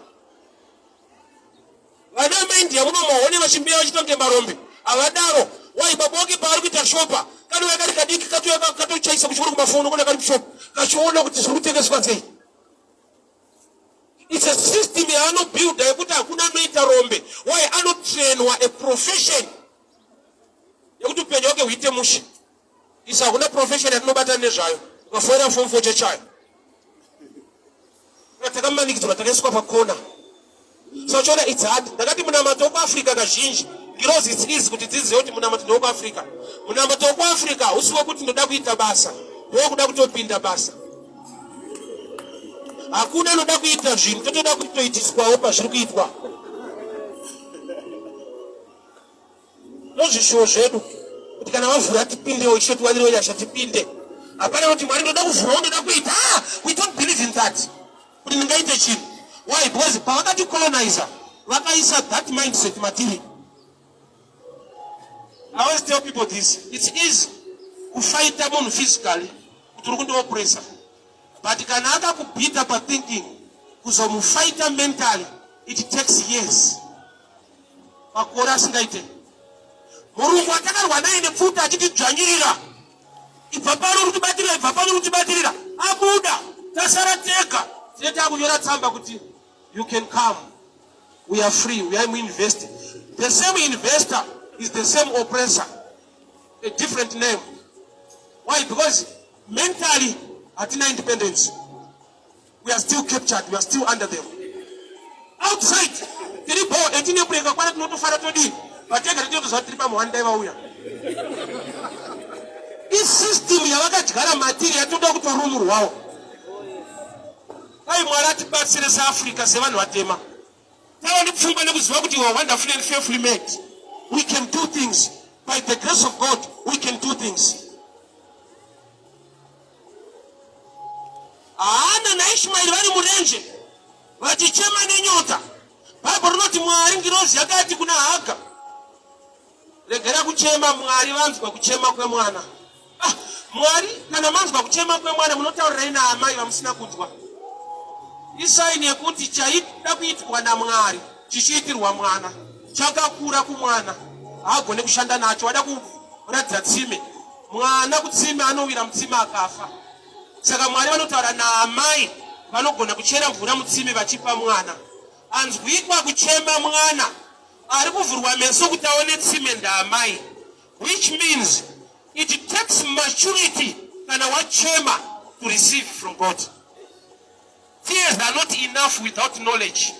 Vana vemaindia muno mahone vachimbeya vachitonge marombe havadaro. Wai baba wake paari kuita shopa kanouya kari kadiki katochaisa kuchikoro kumafoni kona kari kushopa kachiona kuti zviri kutengeswa sei. It's a system yaanobuilda yekuti hakuna anoita rombe. Why anotrainwa a profession yekuti upenyu hwake huite mushe. Isa hakuna profession yatinobata nezvayo ukafoira form 4 chechayo takamanikidzwa takaiswa pakona. So uchiona it's hard. Ndakati munamato wekuAfrica kazhinji ndirozi it's easy kuti dzidzize kuti munamato ndewekuAfrica. Munamato wekuAfrica usiwo kuti ndoda kuita basa ndokuda kutopinda basa. Hakuna anoda kuita zvinhu totoda kutoitiswawo pazviri kuitwa. Nozvishuwo zvedu kuti kana vavhura tipindewo ishe tiwanire nyasha tipinde. Hapana kuti Mwari ndoda kuvhurawo ndoda kuita. We don't believe in that. Kuti ndingaite chinhu. Why? Because pavakati colonizer vakaisa that mindset matiri. I always tell people this. It's easy kufighta munhu physically kuti uri kundioppressa. But kana akakubhita pathinking kuzomufighta mentally it takes years. Makore asingaite. Murungu atakarwa naye nepfuta achitidzvanyirira. Ibva pano uri kutibatirira, ibva pano uri kutibatirira. Abuda tasara tega. Teta akunyora tsamba kuti you can come. We are free. We are invested. The same investor is the same oppressor. A different name. Why? Because mentally hatina independence. We are still captured. We are still under them. Outside, tiripo etine breka kwana tinotofara todi. Batega tinotoza tiripa muhanda vauya. This system yavakadyara matiri yatoda kutorumuru wao. Ai Mwari atibatsire seAfrica sevanhu vatema. Tava nepfungwa nekuziva kuti we are wonderfully and fearfully made. We can do things. By the grace of God, we can do things. Ana naIshmael vari murenje vachichema nenyota. Bible rinoti Mwari ngirozi yakati kuna Haga, regera kuchema Mwari vanzwa kuchema kwemwana. Mwari kana manzwa kuchema kwemwana munotaurira ina amai vamusina kunzwa. Isaini yekuti chaida kuitwa naMwari chichiitirwa mwana chakakura kumwana haagone kushanda nacho. Wada kuratidza tsime mwana kutsime anowira mutsime akafa. Saka Mwari vanotaura naamai vanogona kuchera mvura mutsime vachipa mwana. Anzwikwa kuchema mwana ari kuvhurwa meso kuti aone tsime ndaamai, which means it takes maturity kana wachema to receive from God. Tears are not enough without knowledge.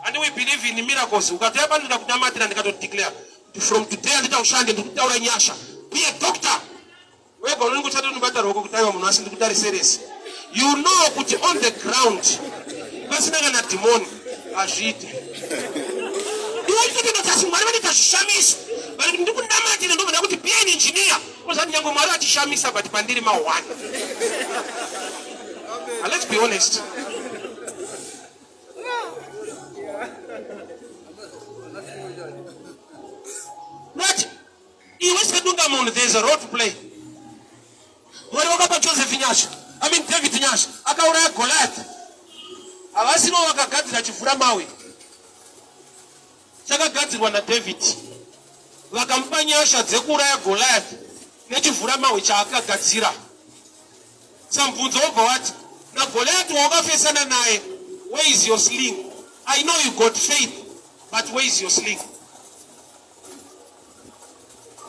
And we believe in miracles. Ukatoya ndikakunamatira ndikatodeclare from today andita ushande ndikutaura nyasha. Be a doctor. Wega unenge uchata nubata roko kutaiwa munhu asi ndikutariserese. You know kuti on the ground pasina kana demon azviti. Iwe chitendo chasi Mwari vanitashamisha. Bali ndikunamatira ndobva kuti be an engineer. Kozati nyange Mwari achishamisa but pandiri ma1. Let's be honest. Right? There's a role to play. When we go Joseph Nyash, David Nyash, akauraya Goliath. Avasino vakagadzira chifura mawe. Chakagadzirwa naDavid. Vakamupa nyasha dzekuuraya Goliath nechifura mawe chaakagadzira. Samubvunzo wobva wati, na Goliath wakafesana naye, where is your sling? I know you got faith, but where is your sling?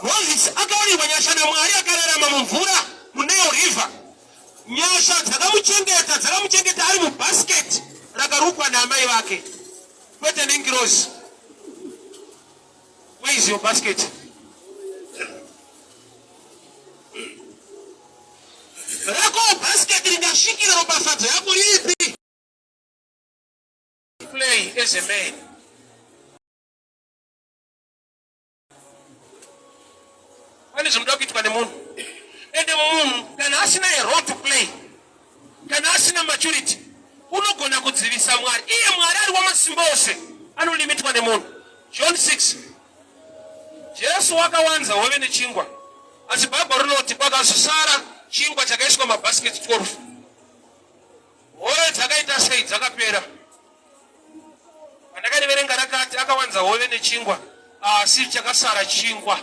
Moses akawarirwa nyasha naMwari akararama mumvura muNile River. Nyasha dzakamuchengeta ari mubasket rakarukwa naamai vake. Kwete nengirozi. Where is your basket? Rako basket ringashikira ropafadzo yako ripi? Play as a man. When is mdoki tukane munhu? Ende munhu kana asina a role to play, kana asina maturity, unogona kudzivisa Mwari. Iye Mwari ari wamasimba ose anolimitwa nemunhu. John 6. Jesu wakawanza hove nechingwa. Asi Bhaibheri rinoti kwakazosara chingwa chakaiswa mabhasiketi 12. Hove dzakaita sei dzakapera. Pandakaniverenga rakati akawanza hove nechingwa, asi chakasara chingwa.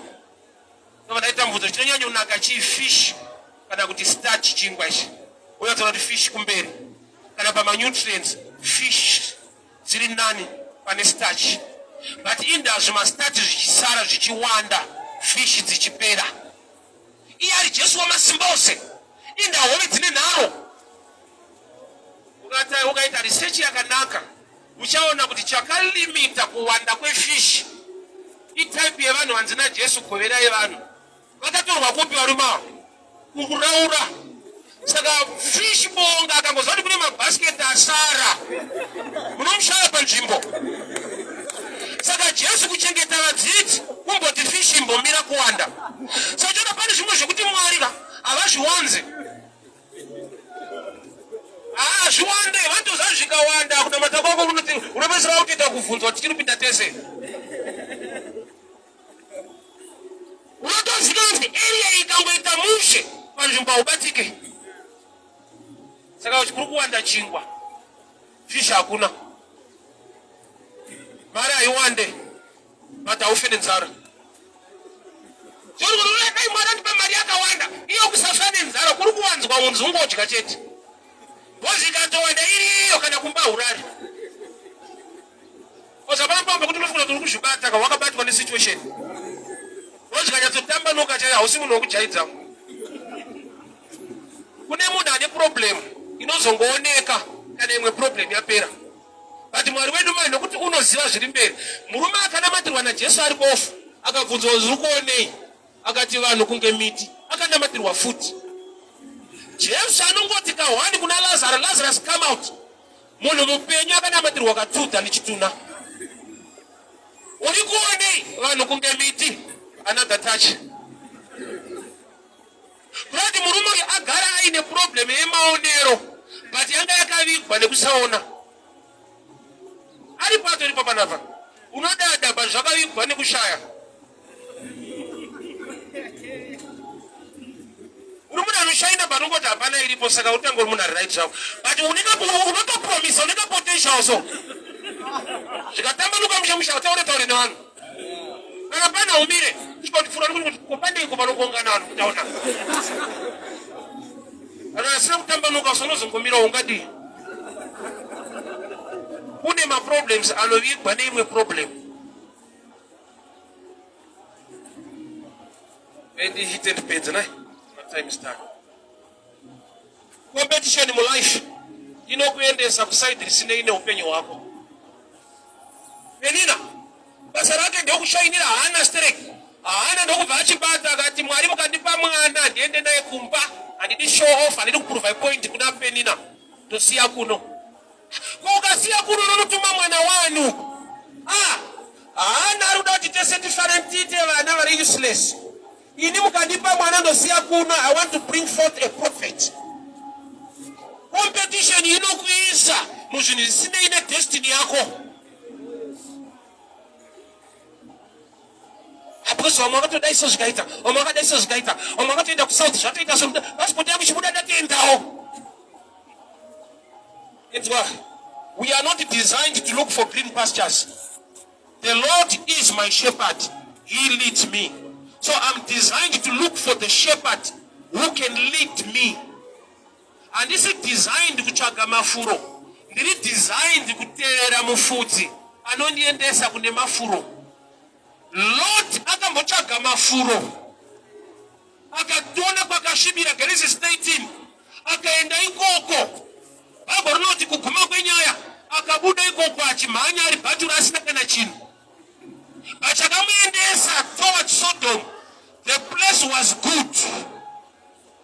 Ndaita mvudzo chinonyanya kunaka fish kana kuti starch chingwa ichi. Unotaura kuti fish kumberi. Kana pama nutrients fish dziri nani pane starch. But indazvo starch zvichisara zvichiwanda, fish dzichipera. Iye ari Jesu wamasimba ose. Inda hove dzine nharo. Ukaita research yakanaka, uchaona kuti chakalimita kuwanda kwefish itype yevanhu vanzi naJesu govera yevanhu. Vakatorwa kupi varuma kuraura. Saka fish bonga akangozva kuti kune mabhasiketi asara, munomushaya panzvimbo. Saka Jesu kuchengeta vadzidzi kumboti fish imbomira kuwanda. Saka chona pane zvimwe zvekuti Mwari havazviwanze. Zviwande vantoza zvikawanda kunamata kwako unopedzisira kutoita kubvunzwa kuti tiripinda tese. Unotoziva kuti area ikangoita mushe panzvimbo haubatike. Saka kuri kuwanda chingwa, fish hakuna. Mari haiwande, but haufe nenzara. Dai Mwari andipa mari yakawanda, iyo kusafa nenzara kuri kuwanzwa unzi ungodya chete. Bozi ikatowanda iriyo kana kumba urari. Osapamba kuti unofuna turi kuzvibata wakabatwa nesituation. Bozi kanyatsotambanuka chaiyo hausi munhu wokujaidza. Kune munhu ane problem inozongooneka kana imwe problem yapera. But Mwari wedu mani nokuti unoziva zviri mberi. Murume akanamatirwa naJesu ari bofu akabvunzwa zviri kuonei, akati vanhu kunge miti, akanamatirwa futi. Jesu anongoti kahwani kuna Lazarus come out. Munhu mupenyu akanamatirwa katuta nechituna. Uri kuonei vanhu kunge miti, another touch. Kurati murume agara aine problem yemaonero, but yanga yakavigwa nekusaona. Ari pato iri papanapa. Unodada zvakavigwa nekushaya. Uri munhu anoshaina panongoti hapana iripo, saka utangori munhu ari right zvavo. But unotopromisa, uneka potential so. Zvikatambanuka musha taure nevanhu. Kana pana umire, chikotifura kuti kopandei kopanokuungana vanhu kutaona. Anasema kutambanuka sonozo ngomira ungadi. Kune ma problems alovikwa neimwe problem. And he hit the page, na time is done. Competition in life. Kuendesa kuside risine ine upenyo wako. Penina. Basarake ndio kushainira hana strike. Hana ndio kuvachibata akati mwalimu kandipa mwana ndiende naye kumpa andidi show off andidi kuprove point kuna penina. Tosiya kuno. Kwa ukasiya kuno nonutuma mwana wanu. Naruda titese different vana vari useless. Ini mukandipa mwana ndosiya kuno, I want to bring forth a prophet. Competition inokuisa muzvinhu zvisine ine destiny yako. Because wamwe vakatoda iso zvikaita, wamwe vakada iso zvikaita, wamwe vakatoenda kusouth zvatoita somuda, pasipoti yangu chibuda ndatoendawo. It's why we are not designed to look for green pastures. The Lord is my shepherd, he leads me. So I'm designed to look for the shepherd who can lead me. And this is designed kutsvaga mafuro. Ndiri designed kuteerera mufudzi anondiendesa kune mafuro. Lot akambotsvaga mafuro. Akatona kwakasvibira, Genesis 19. Akaenda ikoko. Bhaibheri rinoti kuguma kwenyaya akabuda ikoko achimhanya ari bhatura asina kana chinhu. Vachakamuendesa towards Sodom. The place was good.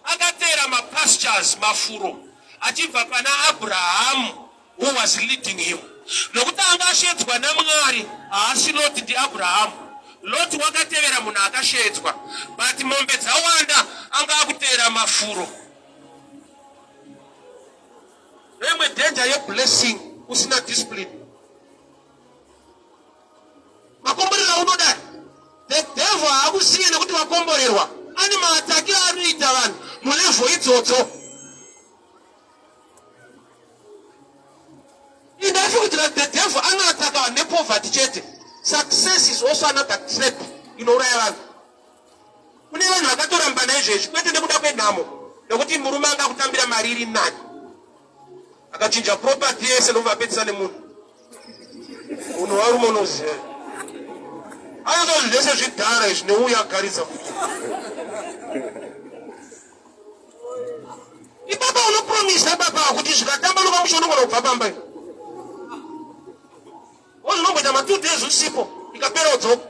Akateera mapastures mafuro achibva pana Abraham who was leading him. Nokuti anga ashedzwa naMwari haasi Lot ndi Abraham. Lot wakatevera munhu akashedzwa, but mombe dzawanda anga akuteera mafuro. Remwe danger yeblessing usina discipline. Makomborera unoda. The devil akusiye nekuti wakomborerwa. Ani maataki anoita vanhu mulevo idzodzo. The devil anoataka vanhu nepoverty chete. Success is also another trap inouraya vanhu. Kune vanhu vakatoramba naizvezvi kwete nekuda kwenhamo, nekuti murume anga kutambira mari iri nani. Akachinja property yese ndokuvapedzisa nemunhu. Unhu warume unoziva. Anozva zvese zvidhara izvi neuya agaritsa. Ibaba unopromisa baba kuti zvikatambanuka mushonogona kubva pamba. Ozvinomboita ma 2 days usipo ikapera udzoka.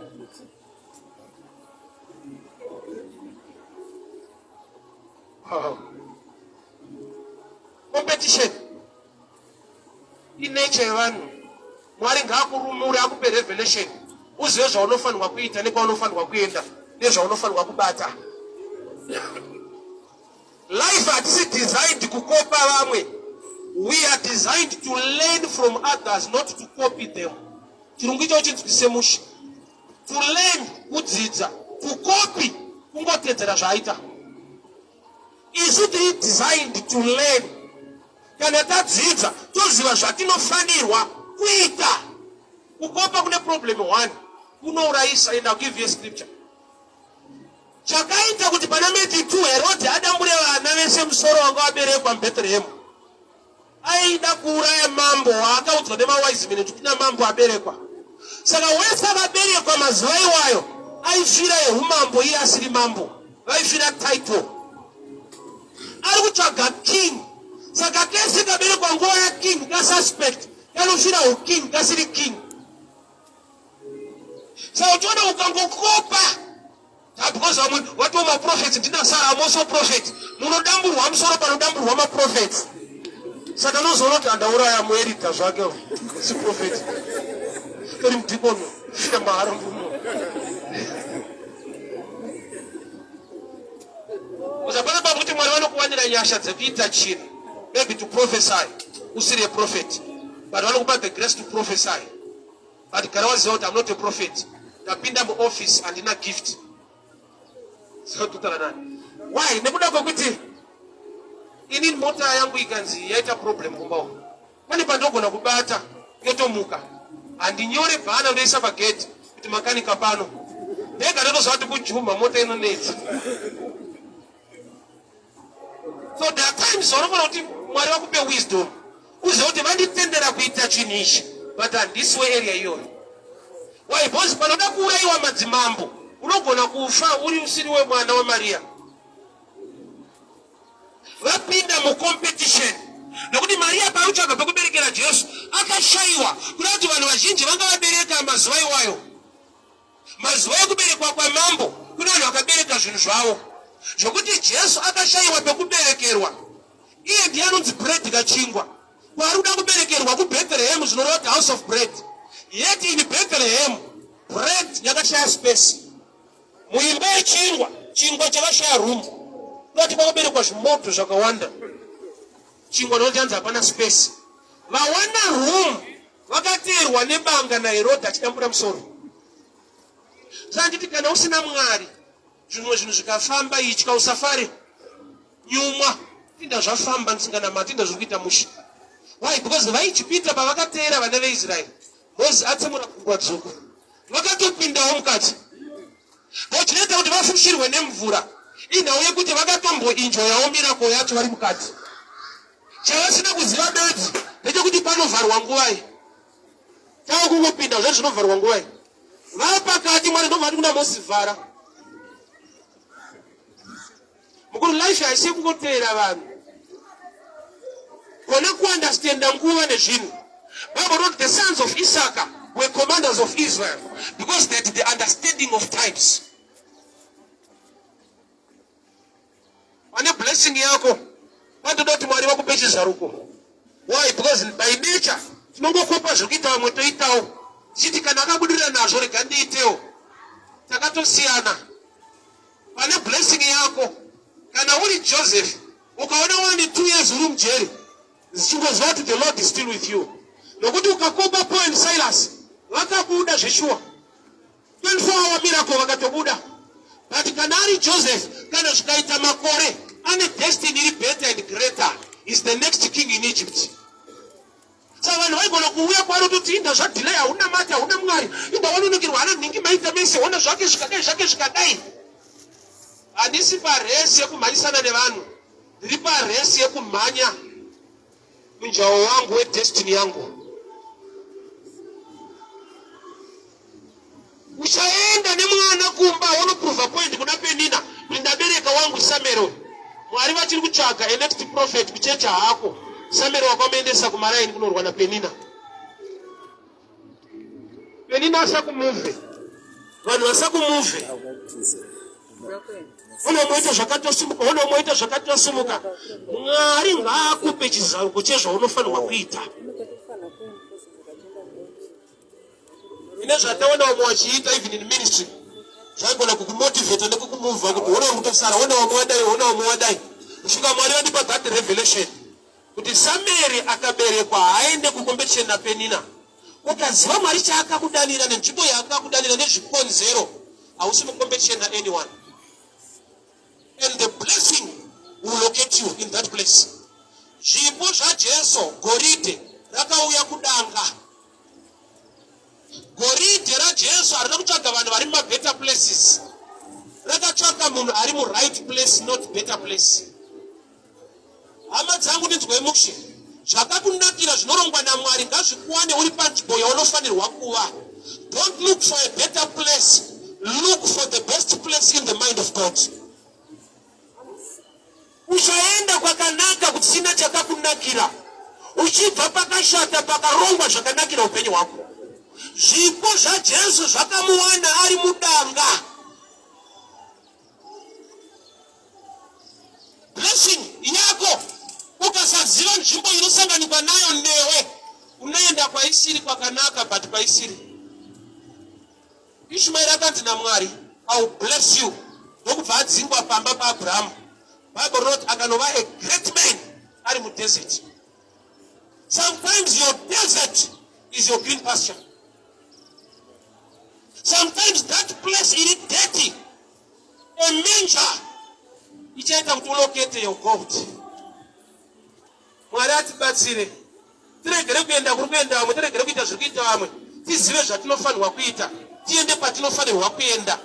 Competition inature yevanhu. Mwari ngaakurumure akupe revelation. Uzive zvaunofanirwa kuita nekwaunofanirwa kuenda nezvaunofanirwa kubata. Life hatisi designed kukopa vamwe. We are designed to learn from others, not to copy them. Chirungu icho chinzwise musha. To learn kudzidza, to copy kungotedzera zvaita. Isu tiri designed to learn. Kana tadzidza toziva zvatinofanirwa kuita. Kukopa kune problem one. Kunourayisa, and I'll give you a scripture. Chakaita kuti pana meti 2 Herode adambure vana vese musoro wanga waberekwa muBethlehem. Aida kuuraya mambo akaudzwa nemawise men kuti mambo aberekwa. Saka wese akaberekwa mazuva iwayo aifira yeumambo iye asiri mambo. Vaifira title. Ari kutsvaga king. Saka kese kaberekwa nguva yaking kasuspect. Kanofira uking kasiri king. So uchiona ukangokopa. Because what were my prophets did not say I'm also prophet. Munodambu wa msoro panodambu wa prophets. Satano zoroka ndaura ya muerita zvake. Si prophet. Kari mdikono. Fira mahara mbumo. Uzapata pamuti mwari vanokuwanira nyasha dzekuita chinhu. Maybe to prophesy. Usiri a prophet. But vanokupa the grace to prophesy. But Karawazi out, I'm not a prophet. Napinda mu office and ina gift. So tutaranani. Why? Nekuda kwakuti ini mota yangu ikanzi yaita problem kumbao. Mani pandogona kubata yotomuka. Andinyore bhana unoisa pagate kuti makanika pano. Ndega ndotozvati kujuma mota inonetsa. So there are sometimes unofanira kuti Mwari vakupe wisdom uzive kuti vanditendera kuita chinhu ichi but handisi wearea iyoyo. Why? Because panoda kuurayiwa madzimambo unogona kufa uri usiri wemwana waMaria. Vapinda mucompetition nokuti Maria pautsvaga pekuberekera Jesu akashayiwa kuda kuti vanhu vazhinji vanga vabereka mazuva iwayo. Mazuva ekuberekwa kwamambo kuna vanhu vakabereka zvinhu zvavo zvokuti Jesu akashayiwa pekuberekerwa. Iye ndiye anonzi bread kachingwa. Kwari kuda kuberekerwa kuBethlehem zvinoreva kuti house of bread. Yet in Bethlehem bread yakashaya space. Muimba yechingwa chingwa chakashaya room. Kuti pakaberekwa zvimoto zvakawanda. Chingwa noti hanzi hapana space. Vawana room vakateerwa nebanga naHerodhi achidambura musoro. Sanditi kana usina Mwari zvimwe zvinhu zvikafamba ichi usafari nyumwa tinda zvafamba ndisinganamati tinda zviri kuita musha. Why? Because vaichipita pavakateera vana veIsraeri Moses atsemura gungwa dzvuku vakatopindawo mukati vochinoita kuti vafushirwe nemvura inhau yekuti vakatomboinjoyawo mirako yacho vari mukati. Chavasina kuziva bedzi ndechekuti panovharwa nguvai tava kungopinda zvo zvinovharwa nguvai vapakati Mwari ndobva kuna Moses vhara. Mukuru life haisi kungoteera vanhu kona kuandastenda nguva nezvinhu. Bible wrote the sons of Issachar were commanders of Israel because they had the understanding of times. Ane blessing yako vandoda kuti Mwari vakupe chizaruko. Why? Because by nature tinongokopa zvekuita vamwe toitawo chiti kana akabudirira nazvo rega ndiitewo takatosiyana. Pane blessing yako kana uri Joseph ukaona 1 years uri mujeri zichingoziva kuti the Lord is still with you. Nokuti ukakopa Paul and Silas vakabuda zveshuwa 24 hour miracle vakatobuda. But kana ari Joseph kana zvikaita makore ane destiny iri better and greater is the next king in Egypt. Saka vanhu vaigona kuuya kwari kuti inda zvadelay hauna mati hauna Mwari inda wanonekirwa hana nhingi maita mese ona zvake zvikadai. Handisi paresi yekumhanyisana nevanhu ndiri paresi yekumhanya munjawo wangu wedestiny yangu. Uchaenda nemwana kumba unoprova point kuna Penina ndabereka wangu Samuel. Mwari vachiri kutsvaga a next prophet kuchecha hako. Samuel wakamuendesa kumaraini kunorwa naPenina. Penina asakumuvhe vanhu vasakumuvhe unomoita zvakatosumuka. Mwari ngaakupe chizaruko chezvaunofanirwa kuita. Ine zvataona vamwe vachiita even in ministry zvaigona kukumotivheta nekukumuvha kuti ona mutosara ona vamwe wadai kusvika Mwari vandipa that revelation kuti Samueri akaberekwa haaende kucompetition naPenina. Ukaziva Mwari chaakakudanira nenzvimbo yaakakudanira nezvikonzero hausi mucompetition naanyone. And the blessing will locate you in that place. Zvipo zvaJesu goridhe rakauya kudanga. Goridhe raJesu harina kutsvaga vanhu vari mumabetter places. Rakatsvaga munhu ari right place not better place. Hama dzangu ndinzwei mukushe zvakakunakira zvinorongwa naMwari ngazvikuwane uri panzvimbo yaunofanirwa kuva. Don't look for a better place, look for the best place in the mind of God. Uchaenda kwakanaka kusina chakakunakira uchibva pakashata pakarongwa zvakanakira upenyu hwako. Zvipo zvaJesu zvakamuwana ari mudanga. Blessing yako ukasaziva nzvimbo inosanganikwa nayo newe unaenda kwaisiri kwakanaka but kwaisiri. Ishmaeri akanzi naMwari I will bless you ndokubva adzingwa pamba paAbhurahamu. Bible wrote akanova a great man ari mudesert. Sometimes your desert is your green pasture. Sometimes that place is dirty. A manger ichaita kuti ulokete your gold. Mwari atibatsire tiregere kuenda kuri kuenda vamwe tiregere kuita zviri kuita vamwe tizive zvatinofanirwa kuita tiende patinofanirwa kuenda.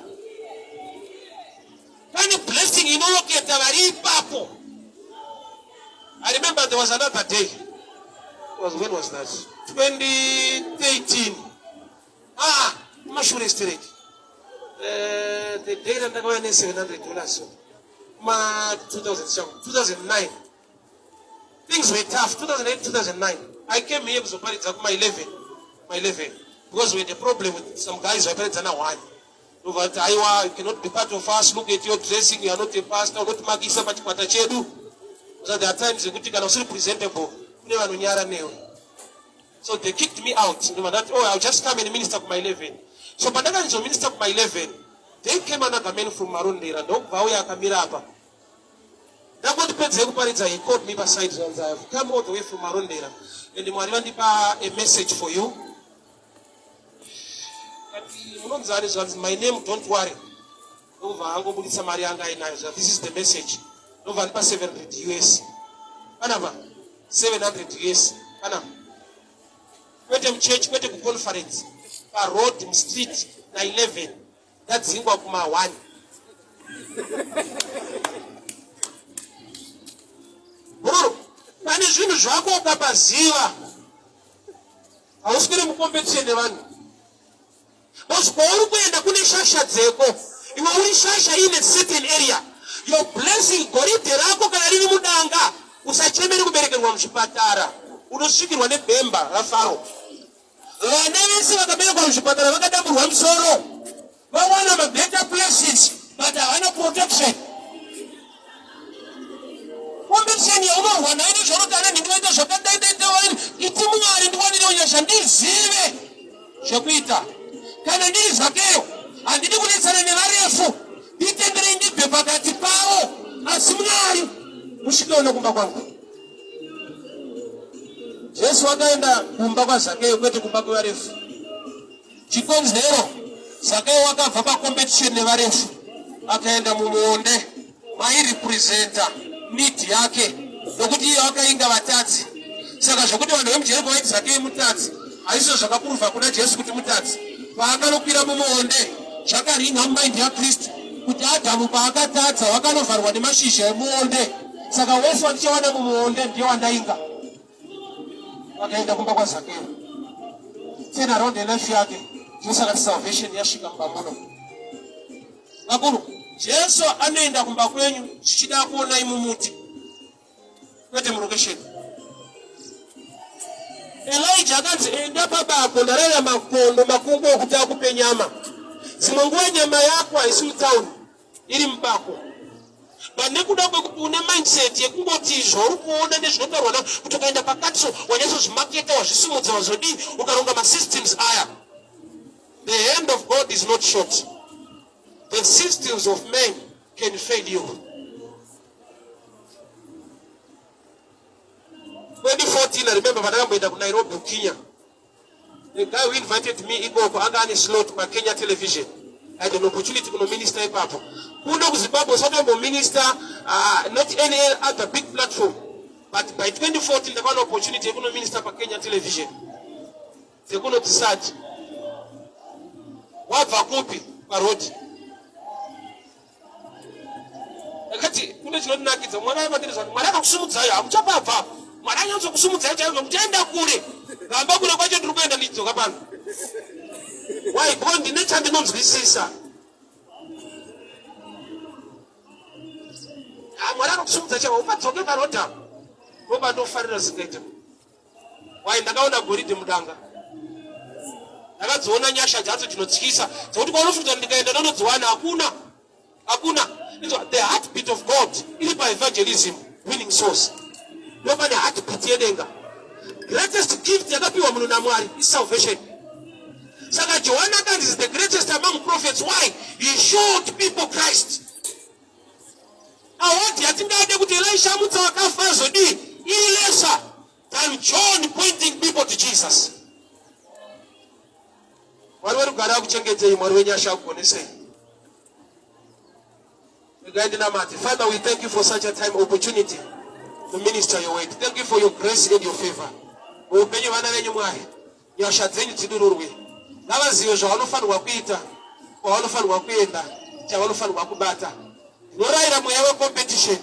Pane blessing inoloketa vari ipapo I remember there was another day. When was that? 2018. Mashure Street. The day that I went $700. 2009. Things were tough. 2008, 2009. I came here with my 11. Because we had a problem with some guys who are parents now one. Over Taiwa, you cannot be part of us. Look at your dressing. You are not a pastor. Not Magisa, but Patachedu. So there are times you can also presentable. So they kicked me out. I'll just come and minister for my 11. So Banana is a minister for my 11. Then came another man from Marundira. Don't Vauya Kamirapa. That what depends on he called me beside and I have come all the way from Marundira. And the Mariandipa a message for you. My name, don't worry. This is the message. Over 700 US. Panama. 700 US. Panama. Went to church, went to conference. Road, street, 11. That's Zimbabwe 1. Bro, pani zvinhu zvako ukapaziva hauswiri mukompetition nevanhu. Uri kuenda kune shasha dzeko, iwe uri shasha in a certain area. Your blessing goridhe rako kana riri mudanga, usachemeri kuberekerwa muchipatara. Unosvikirwa nebhemba rafaro. Vana vese vakaberekwa muchipatara vakadamburwa musoro. Vawana better places, but havana protection. Competition yaunorwa nayo nezvorotana ndinoita zvakadaidaiwa iti munyari ndikwanire unyasha ndizive zvekuita. Kana ndiri zvakeyo handidi kudetsera nevarefu, nditenderei ndibve pakati pavo, asi Mwari musvikewo kumba kwangu. Jesu akaenda kumba kwaZakeyo kwete kumba kwevarefu. Chikonzero, Zakeyo wakabva pacompetition nevarefu akaenda mumuonde mairepresenta miti yake nokuti iye wakainga vatadzi. Saka zvokuti vanhu vemujeriko vaiti Zakeyo mutadzi haizvo zvakapruvha kuna Jesu kuti mutadzi. Paakanokwira mumuonde zvakaringa mumaindi yaKristu kuti Adhamu paakatadza wakanovharwa nemashizha emuonde. Saka wese wandichawana mumuonde ndiye wandainga. Wakaenda kumba kwaZakeyo. Turn around the life yake. Jesu akati salvation yasvika mubambuno. Vakuru, Jesu anoenda kumba kwenyu chichida kuona imumuti. Kwete mulocation. Elijah akanzi enda pabako ndarera makondo makungu okuti akupe nyama. Zimwe nguva nyama yako haisi mutauni, iri mubako. Nekuda kwekuti une mindset yekungoti zvauri kuona nezvinotaurwa navo kuti ukaenda pakati wanyazozvimaketa wazvisimudza wazodii ukaronga masystems aya. The hand of God is not short. The systems of men can fail you. 2014, I remember when I went to Nairobi, Kenya. The guy who invited me, Igbo, Angani slot by Kenya television. I had an opportunity to minister in Papa. Who knows Zimbabwe, so they minister, not any other big platform. But by 2014, they got an opportunity to minister by Kenya television. They're going to decide. What vakupi parodi. Akati kune chinodinakidza mwana amatiriza mwana akakusumudzayo amuchapabva. Mwana anyanza kusumudzayo chaivo mutaenda kure. Gamba kure kwacho ndiri kuenda ndidzoka pano. Why because ndine chandinonzwisisa. Mwana akakusumudzayo chaivo upadzoke parodha. Roba ndofarira zikaita. Why ndakaona goridhe mudanga. Ndakadziona nyasha dzadzo dzinotyisa dzokuti kwaunofudza ndikaenda ndonodziwana hakuna. The heartbeat of God iri paevangelism, winning souls. Nobody heartbeat yedenga. Greatest gift yakapiwa munhu naMwari is salvation. Saka Johanatan is the greatest among prophets. Why? He showed people Christ. Awati yatingade kuti Elisha mutsa wakafa azodii ilesa than John pointing people to Jesus. Mwari werugara akuchengetei, Mwari wenyasha akugonesei. Father, we thank you for such a time opportunity to minister your word. Thank you for your grace and your favor. Upenyu vana venyu Mwari, nyasha dzenyu dzidururwe. Ngavazive zvavanofanirwa kuita, kwavanofanirwa kuenda, chavanofanirwa kubata. Norayira mweya wecompetition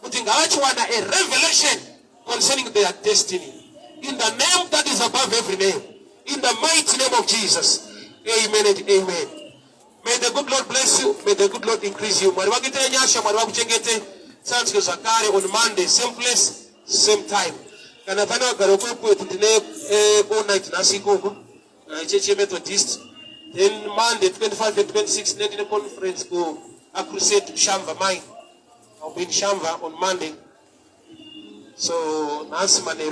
kuti ngavachiwana a revelation concerning their destiny. In the name that is above every name. In the mighty name of Jesus. Amen and amen. May the good Lord bless you. May the good Lord increase you. On Monday, same place, same time. All night Methodist. Then Monday, 25 and 26, in the conference go a crusade to Shamba mine. I'll be in Shamba on Monday. So Nancy Mane